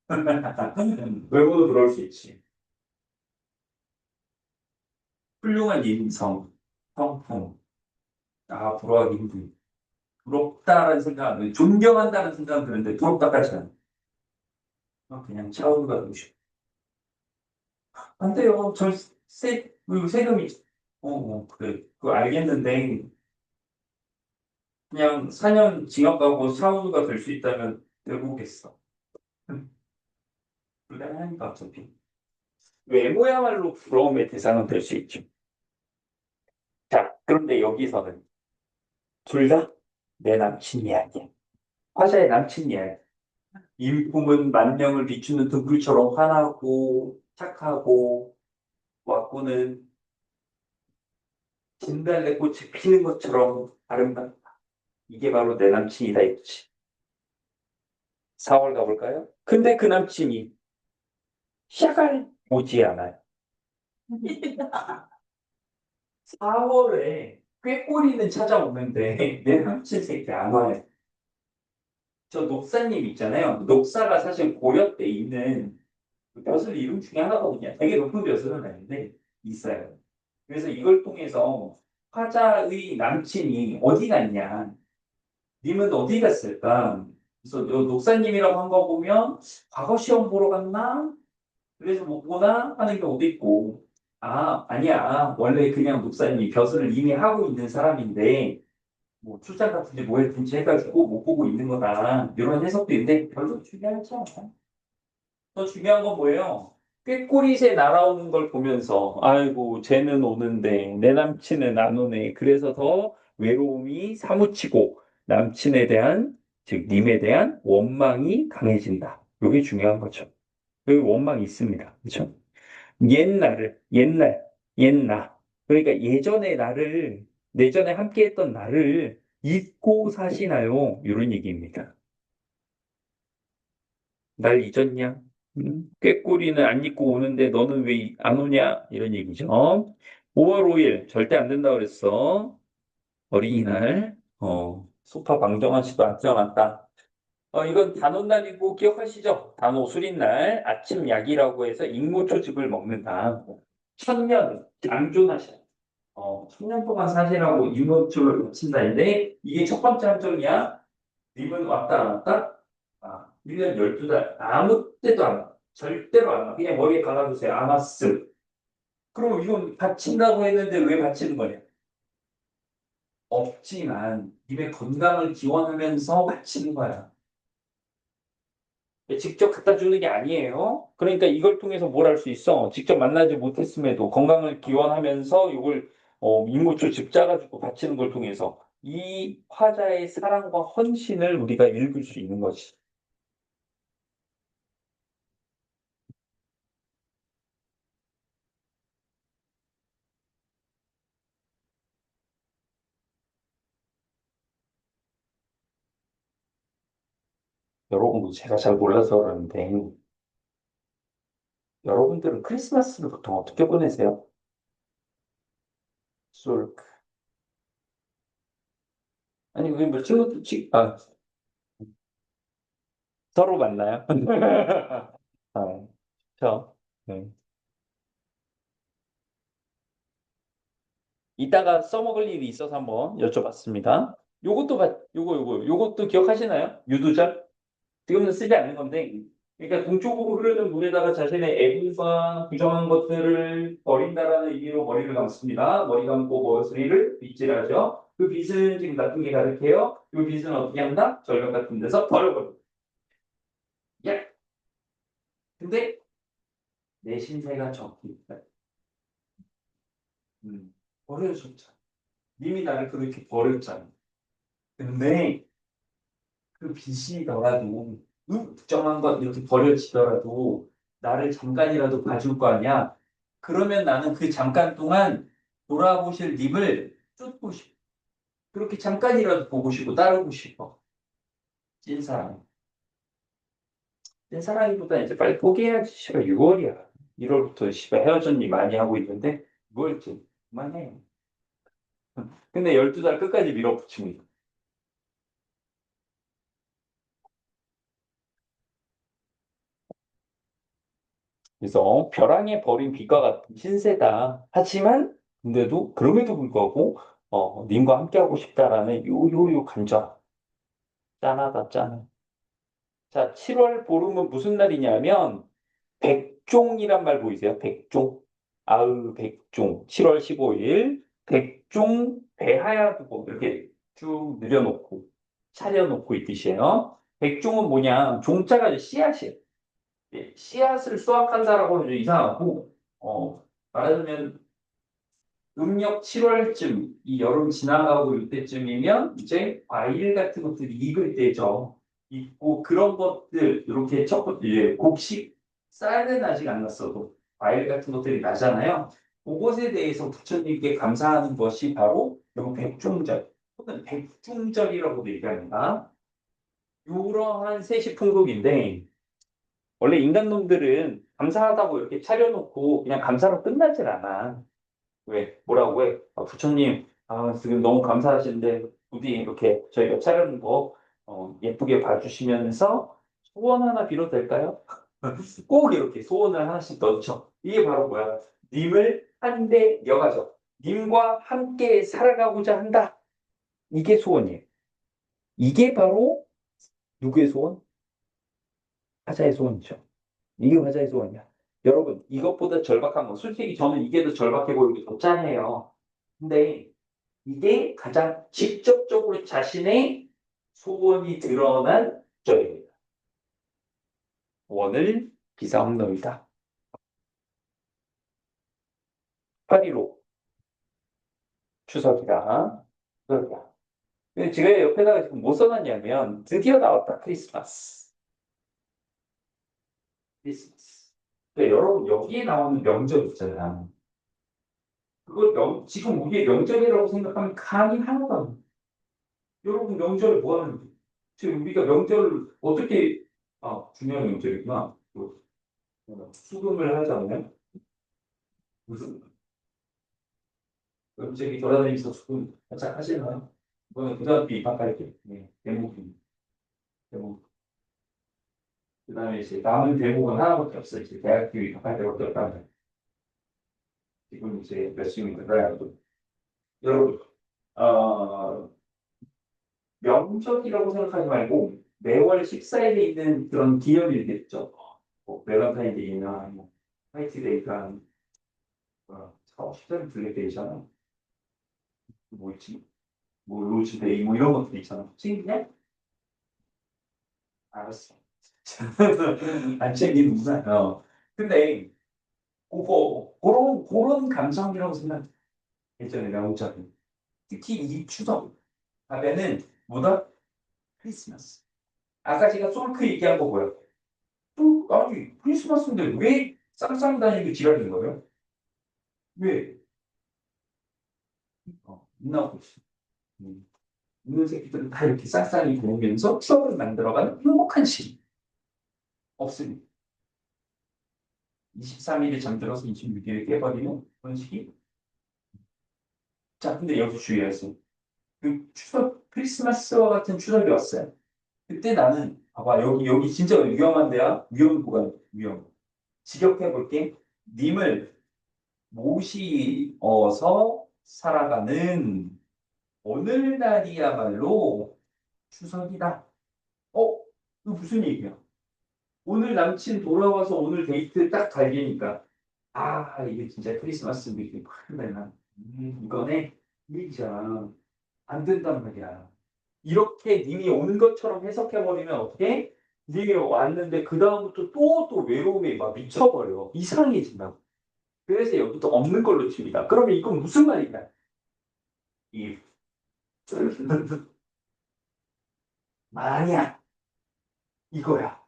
외모는 부러울 수 있지. 훌륭한 인성, 성품. 아, 부러워하기 힘들다. 부럽다라는 생각은, 존경한다는 생각은 드는데, 부럽다까지 는 그냥 차오르가 되고 싶어. 안 돼요. 세금이, 그래. 그거 알겠는데, 그냥 4년 징역 가고 차우가 될 수 있다면 내보겠어. 불가능하니까 어차피. 외모야말로 부러움의 대상은 될 수 있죠. 자, 그런데 여기서는 둘 다 내 남친 이야기야. 화자의 남친 이야기. 인품은 만명을 비추는 등불처럼 환하고 착하고 왔고는 진달래꽃이 피는 것처럼 아름답다. 이게 바로 내 남친이다 이거지. 4월 가볼까요? 근데 그 남친이 샤갈 오지 않아요. 4월에 꾀꼬리는 찾아오는데 내 남친 새끼 안 와요. 저 녹사님 있잖아요. 녹사가 사실 고려 때 있는 그 벼슬 이름 중에 하나거든요. 되게 높은 벼슬은 아닌데 있어요. 그래서 이걸 통해서 화자의 남친이 어디 갔냐? 님은 어디 갔을까? 그래서 요 녹사님이라고 한 거 보면 과거 시험 보러 갔나? 그래서 못 보나 하는 경우도 있고, 아, 아니야. 원래 그냥 목사님이 벼슬을 이미 하고 있는 사람인데, 뭐 출장 같은데 뭐 했든지 해가지고 못 보고 있는 거다. 이런 해석도 있는데 별로 중요하지 않아. 더 중요한 건 뭐예요? 꾀꼬리새 날아오는 걸 보면서, 아이고, 쟤는 오는데 내 남친은 안 오네. 그래서 더 외로움이 사무치고 남친에 대한, 즉 님에 대한 원망이 강해진다. 이게 중요한 거죠. 그 원망이 있습니다. 그렇죠? 옛날. 그러니까 예전의 나를, 예전에 함께 했던 나를 잊고 사시나요? 이런 얘기입니다. 날 잊었냐? 꾀꼬리는 안 잊고 오는데 너는 왜 안 오냐? 이런 얘기죠. 5월 5일, 절대 안 된다 그랬어. 어린이날, 소파 방정환 씨도 안 태어났다. 이건 단오날이고 기억하시죠? 단오 수린날 아침 약이라고 해서 익모초즙을 먹는다. 천년 장존하셔. 천년 동안 사시라고 익모초를 놓친다는데 이게 첫 번째 함정이야. 님은 왔다 안 왔다? 1년 12달 아무 때도 안 와. 절대로 안 와. 그냥 머리에 박아주세요. 안 왔음. 그럼 이건 바친다고 했는데 왜 바치는 거냐? 없지만 입의 건강을 기원하면서 바치는 거야. 직접 갖다 주는 게 아니에요. 그러니까 이걸 통해서 뭘 할 수 있어? 직접 만나지 못했음에도 건강을 기원하면서 이걸 인고초 집 짜가지고 바치는 걸 통해서 이 화자의 사랑과 헌신을 우리가 읽을 수 있는 거지. 여러분, 제가 잘 몰라서 그러는데, 여러분들은 크리스마스를 보통 어떻게 보내세요? 솔, 아니, 그게 뭐, 서로 만나요? 아, 그렇죠. 네. 이따가 써먹을 일이 있어서 한번 여쭤봤습니다. 요것도 기억하시나요? 유두절? 지금은 쓰지 않는 건데, 그러니까 동쪽으로 흐르는 물에다가 자신의 애물과 부정한 것들을 버린다라는 의미로 머리를 감습니다. 머리 감고 머리를 빗질하죠. 그 빗은 지금 나쁜 게 가득해요. 그 빗은 어떻게 한다? 절벽 같은 데서 버려버려. 예. 근데 내 신세가 적기. 버려졌잖아. 님이 나를 그렇게 버렸잖아. 근데 그 빚이더라도 부정한 것 이렇게 버려지더라도 나를 잠깐이라도 봐줄 거 아니야. 그러면 나는 그 잠깐 동안 돌아보실 님을 쫓고 싶어. 그렇게 잠깐이라도 보고 싶고 따르고 싶어. 찐사랑. 찐사랑이보다 이제 빨리 포기해야지. 씨발 6월이야. 1월부터 씨발 헤어졌니 많이 하고 있는데 6월쯤 그만해. 근데 12달 끝까지 밀어붙이고 있어. 그래서 벼랑에 버린 빛과 같은 신세다. 하지만 근데도 그럼에도 불구하고 님과 함께하고 싶다라는 요 간절 짠하다 짠. 자, 7월 보름은 무슨 날이냐면 백종이란 말 보이세요? 백종. 아으 백종. 7월 15일 백종 배하야 두고 이렇게 쭉 늘여놓고 차려놓고 이 뜻이에요. 백종은 뭐냐? 종자가 씨앗이에요. 예, 씨앗을 수확한다라고 하면 좀 이상하고, 말하자면 음력 7월쯤, 이 여름 지나가고 이때쯤이면 이제 과일 같은 것들이 익을 때죠. 익고 그런 것들, 이렇게 곡식, 쌀은 아직 안 났어도 과일 같은 것들이 나잖아요. 그것에 대해서 부처님께 감사하는 것이 바로 요 백중절, 혹은 백중절이라고도 얘기합니다. 이러한 세시 풍속인데, 원래 인간놈들은 감사하다고 이렇게 차려놓고 그냥 감사로 끝나질 않아. 왜? 뭐라고 해? 부처님, 지금 너무 감사하신데 부디 이렇게 저희가 차려놓은 거 예쁘게 봐주시면서 소원 하나 빌어도 될까요? 꼭 이렇게 소원을 하나씩 넣죠. 이게 바로 뭐야? 님을 한데 여가죠. 님과 함께 살아가고자 한다. 이게 소원이에요. 이게 바로 누구의 소원? 사자의 소원이죠. 이게 화자의 소원이야. 여러분, 이것보다 절박한 거. 솔직히 저는 이게 더 절박해 보이고 더 짠해요. 근데 이게 가장 직접적으로 자신의 소원이 드러난 절입니다. 원을 비사옵나이다. 8.15 추석이다. 추석이다. 근데 제가 옆에다가 지금 뭐 써놨냐면 드디어 나왔다. 크리스마스. 크리스마스. 근데 여러분 여기에 나오는 명절 있잖아요. 지금 우리의 명절이라고 생각하면 감이 하나도 안 나. 여러분 명절에 뭐 하는지. 지금 우리가 명절을 어떻게, 중요한 명절이구나. 수금을 하잖아요. 무슨, 갑자기 돌아다니면서 수금 살짝 하시나요? 이거는 고등학교 입학할 때, 네, 대목입니다. 대목. 그 다음에 이제 남은 대목은 하나밖에 없어요. 이제 대학교 입학할 때부터 없다면. 지금 이제 몇 시입니까? 그래가지고. 여러분, 어, 명절이라고 생각하지 말고 매월 14일에 있는 그런 기념일들 있죠. 뭐, 발렌타인데이나 뭐, 화이트데이가 사업 시절은 블랙데이잖아. 뭐 있지? 뭐 로즈데이 뭐 이런 것들 있잖아. 챙기냐? 알았어. 안 챙기는구나. 근데 그런 감성이라고 생각해. 예전에 명절. 특히 이 추석 하면은 뭐다? 크리스마스. 아까 제가 솔크 얘기한 거 뭐야? 아니 크리스마스인데 왜 쌍쌍 다니고 지랄인 거예요? 왜? 나오고 있어. 음. 있는 새끼들은 다 이렇게 쌍쌍이 구우면서 추억을 만들어가는 행복한 시기. 없습니다. 23일에 잠들어서 26일에 깨버리는 그런 시기. 자, 근데 여기서 주의하세요. 그 추석, 크리스마스와 같은 추석이 왔어요. 그때 나는, 봐봐, 여기 진짜 위험한 데야. 위험 구간, 위험. 직역해 볼게. 님을 모시어서 살아가는 오늘날이야말로 추석이다. 어? 이거 무슨 얘기야? 오늘 남친 돌아와서 오늘 데이트 딱 갈기니까 이게 진짜 크리스마스 느낌 확 나나. 이거네. 일이잖아. 안 된단 말이야. 이렇게 님이 온 것처럼 해석해버리면 어떻게? 님이 왔는데 그다음부터 또 외로움이 막 미쳐버려. 이상해진다고. 그래서 여기부터 없는 걸로 칩니다. 그러면 이건 무슨 말이냐? 이 만약 이거야.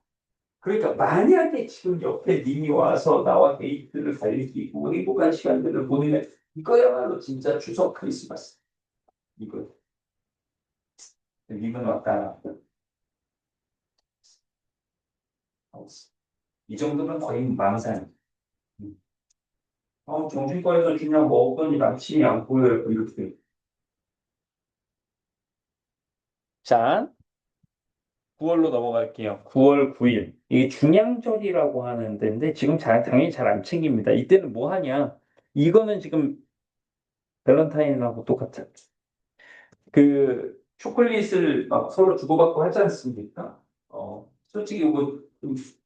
그러니까 만약에 지금 옆에 님이 와서 나와 데이트를 달릴 수 있고 행복한 시간들을 보내면 이거야말로 진짜 추석 크리스마스. 이거 님은 왔다. 이 정도면 거의 망상. 정신과에서 그냥 먹었더니 남친이 안 보여요. 이렇게. 자, 9월로 넘어갈게요. 9월 9일. 이게 중양절이라고 하는 데인데 지금 당연히 잘 안 챙깁니다. 이때는 뭐 하냐? 이거는 지금 밸런타인하고 똑같아. 그 초콜릿을 막 서로 주고받고 하지 않습니까? 솔직히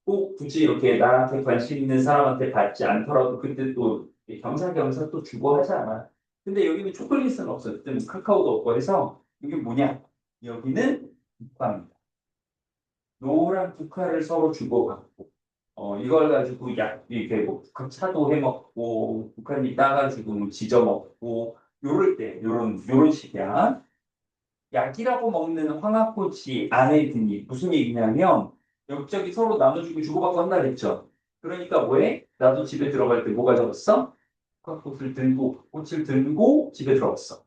꼭 굳이 이렇게 나한테 관심 있는 사람한테 받지 않더라도 그때 또 겸사겸사 또 주고 하잖아. 근데 여기는 초콜릿은 없어. 그때 뭐 카카오도 없고 해서 이게 뭐냐? 여기는 국화입니다. 노란 국화를 서로 주고받고 이걸 가지고 이렇게 뭐 국화 차도 해 먹고 국화잎 따가지고 뭐 지져 먹고 요럴 때 요런 식이야. 약이라고 먹는 황화꽃이 안에 드니 무슨 얘기냐면 여기저기 서로 나눠주고 주고받고 한다 그랬죠. 그러니까 뭐해? 나도 집에 들어갈 때 뭐가 적었어? 황화꽃을 들고 꽃을 들고 집에 들어갔어.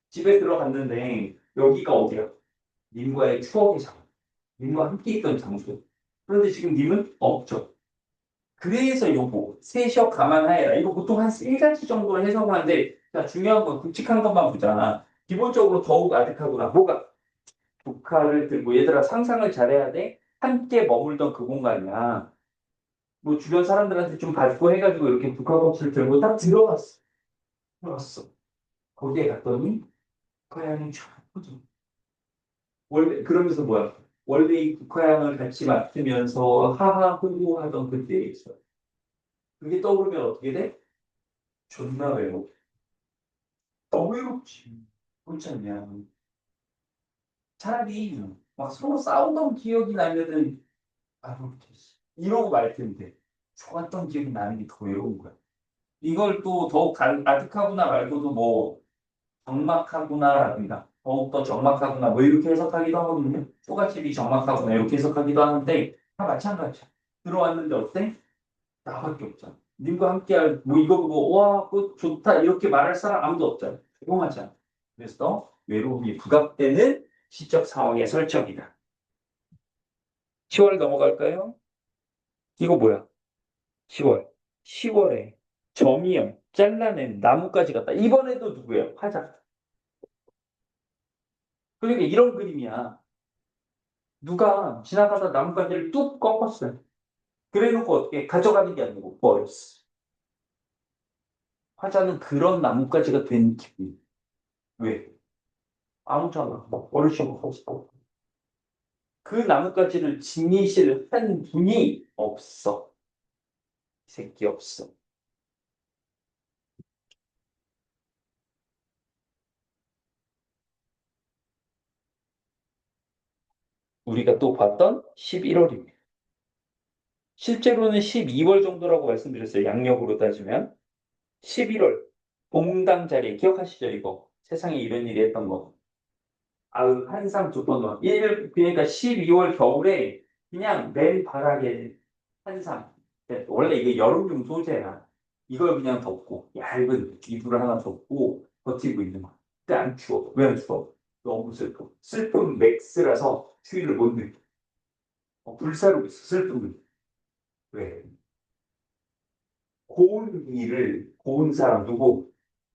집에 들어갔는데 여기가 어디야? 님과의 추억의 장소. 님과 함께 있던 장소. 그런데 지금 님은 없죠. 그래서 요거 세셔 감안하여라. 이거 보통 한 세 가지 정도로 해석하는데 자, 중요한 건 굵직한 것만 보자. 기본적으로 더욱 아득하구나. 뭐가? 북한을 들고 얘들아 상상을 잘해야 돼. 함께 머물던 그 공간이야. 뭐 주변 사람들한테 좀 받고 해가지고 이렇게 북한꽃을 들고 딱 들어갔어. 들어갔어. 거기에 갔더니 북한향이 쫙 퍼져. 원래 그러면서 뭐야? 원래 이 북한향을 같이 맡으면서 하하호호 하던 그때 있어. 그게 떠오르면 어떻게 돼? 존나 외로워. 너무 외롭지. 그렇지 않냐. 차라리 막 서로 싸우던 기억이 나면은 이러고 말 텐데 좋았던 기억이 나는 게 더 외로운 거야. 이걸 또 더욱 아득하구나 말고도 뭐 적막하구나랍니다. 더욱더 적막하구나 뭐 이렇게 해석하기도 하거든요. 초가집이 적막하구나 이렇게 해석하기도 하는데 다 마찬가지야. 들어왔는데 어때? 나밖에 없잖아. 님과 함께할 뭐 이거 보고 와 그거 좋다 이렇게 말할 사람 아무도 없잖아. 조용하지 않아. 그래서 외로움이 부각되는 시적 상황의 설정이다. 10월 넘어갈까요? 이거 뭐야? 10월. 10월에 점이형 잘라낸 나뭇가지 같다. 이번에도 누구예요? 화작. 그러니까 이런 그림이야. 누가 지나가다 나뭇가지를 뚝 꺾었어요. 그래놓고 어떻게 가져가는 게 아니고 버렸어. 화자는 그런 나뭇가지가 된 기분. 왜? 아무잖아. 어르신 없어. 그 나뭇가지를 지니실 한 분이 없어. 이 새끼 없어. 우리가 또 봤던 11월입니다. 실제로는 12월 정도라고 말씀드렸어요. 양력으로 따지면. 11월 봉당 자리 기억하시죠? 이거 세상에 이런 일이 했던 거. 한상 두 번 더. 그러니까 12월 겨울에 그냥 맨바닥에 한상. 원래 이게 여름용 소재야. 이걸 그냥 덮고 얇은 이불을 하나 덮고 버티고 있는 거야. 근데 안 추워. 왜 안 추워? 너무 슬픔. 슬픔 맥스라서 추위를 못 느껴. 불사르고 있어, 슬픔을. 왜? 고운 일을, 고운 사람 누구?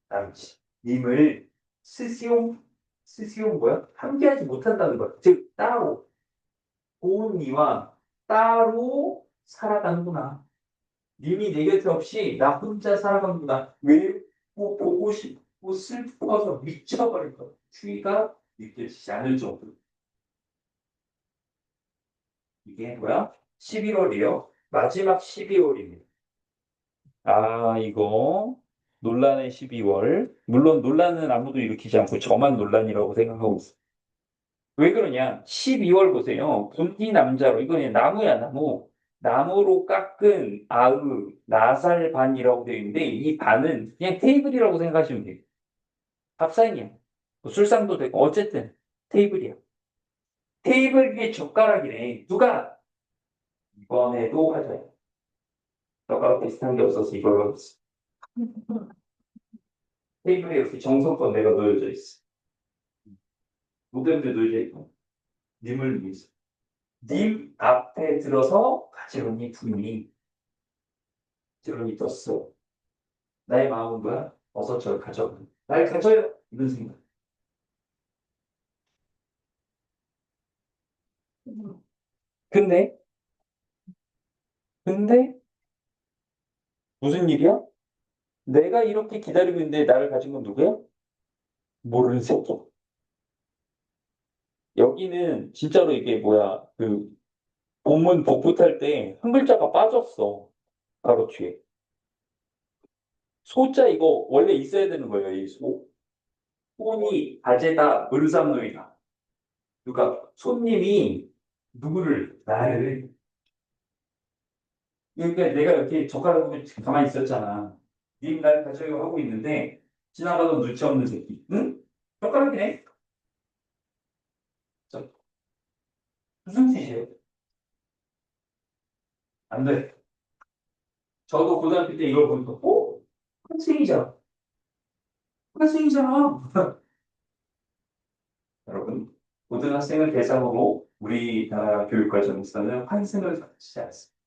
남지. 님을 스시용 뭐야? 함께하지 못한다는 거야. 즉, 따로. 고운 이와 따로 살아가는구나. 님이 내 곁에 없이 나 혼자 살아가는구나. 외롭고 보고 싶고 슬퍼서 미쳐버릴 거야. 추위가 느껴지지 않을 정도로. 이게 뭐야? 11월이요. 마지막 12월입니다. 아, 이거 논란의 12월. 물론 논란은 아무도 일으키지 않고 저만 논란이라고 생각하고 있어요. 왜 그러냐? 12월 보세요. 분기 남자로 이거 그냥 나무야, 나무. 나무로 깎은 나살반이라고 되어 있는데 이 반은 그냥 테이블이라고 생각하시면 돼요. 밥상이야. 뭐 술상도 되고 어쨌든 테이블이야. 테이블 위에 젓가락이네. 누가 이번에도 하자. 젓가락 비슷한 게 없어서 이걸로 했어. 테이블에 이렇게 정성껏 내가 놓여져 있어. 무대인데 놓여져 있고. 님을 위해서. 님 앞에 들어서 가지런히 품이 가지런히 떴어. 나의 마음은 뭐야? 어서 저를 가져. 날 가져요. 이런 생각. 근데, 근데, 무슨 일이야? 내가 이렇게 기다리고 있는데 나를 가진 건 누구야? 모르는 새끼. 여기는 진짜로 이게 뭐야? 그 본문 복붙 할때 한 글자가 빠졌어. 바로 뒤에. 소자 이거 원래 있어야 되는 거예요. 이 소. 손이 가재다 을삼노이다. 그러니까 손님이 누구를 나를 그러니까 내가 이렇게 젓가락으로 가만히 있었잖아. 님 날 가져요 하고 있는데 지나가던 눈치 없는 새끼. 응? 젓가락이네. 저, 무슨 뜻이에요? 안 돼. 저도 고등학교 때 이걸 보니까 학생이잖아. 학생이잖아. 여러분, 고등학생을 대상으로 우리나라 교육과정에서는 환승을 가르치지 않습니다.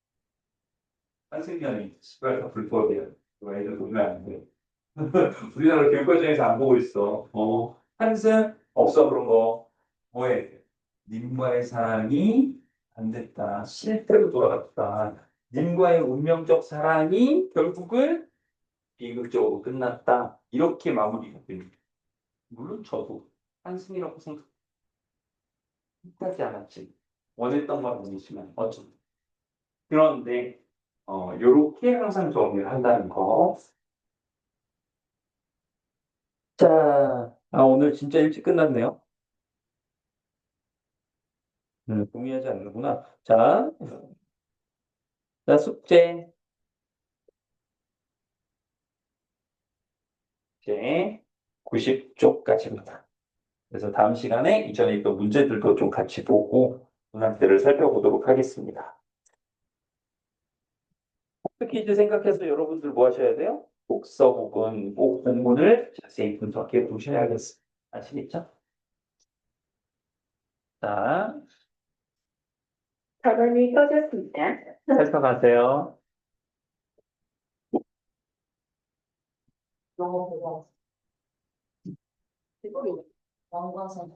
환승연이 시발 다 불법이야. 그거 애들 보면 안 돼. 우리나라 교육과정에서 안 보고 있어. 환승 없어 그런 거. 뭐해? 님과의 사랑이 안 됐다. 실패로 돌아갔다. 님과의 운명적 사랑이 결국은 비극적으로 끝났다. 이렇게 마무리가 됩니다. 물론 저도 환승이라고 생각하지 않았지. 원했던 건 아니지만 어쩌면. 그런데 요렇게 항상 정리를 한다는 거. 자, 오늘 진짜 일찍 끝났네요. 동의하지 않는구나. 자, 숙제 90쪽까지입니다. 그래서 다음 시간에 이전에 있던 문제들도 좀 같이 보고 문항들을 살펴보도록 하겠습니다. 퀴즈 생각해서 여러분들 뭐 하셔야 돼요? 독서 혹은 꼭 본문을 자세히 분석해 보셔야겠어요. 아시겠죠? 자, 전원이 꺼졌습니다. 살펴가세요. 영어 보고. 그리고 왕관선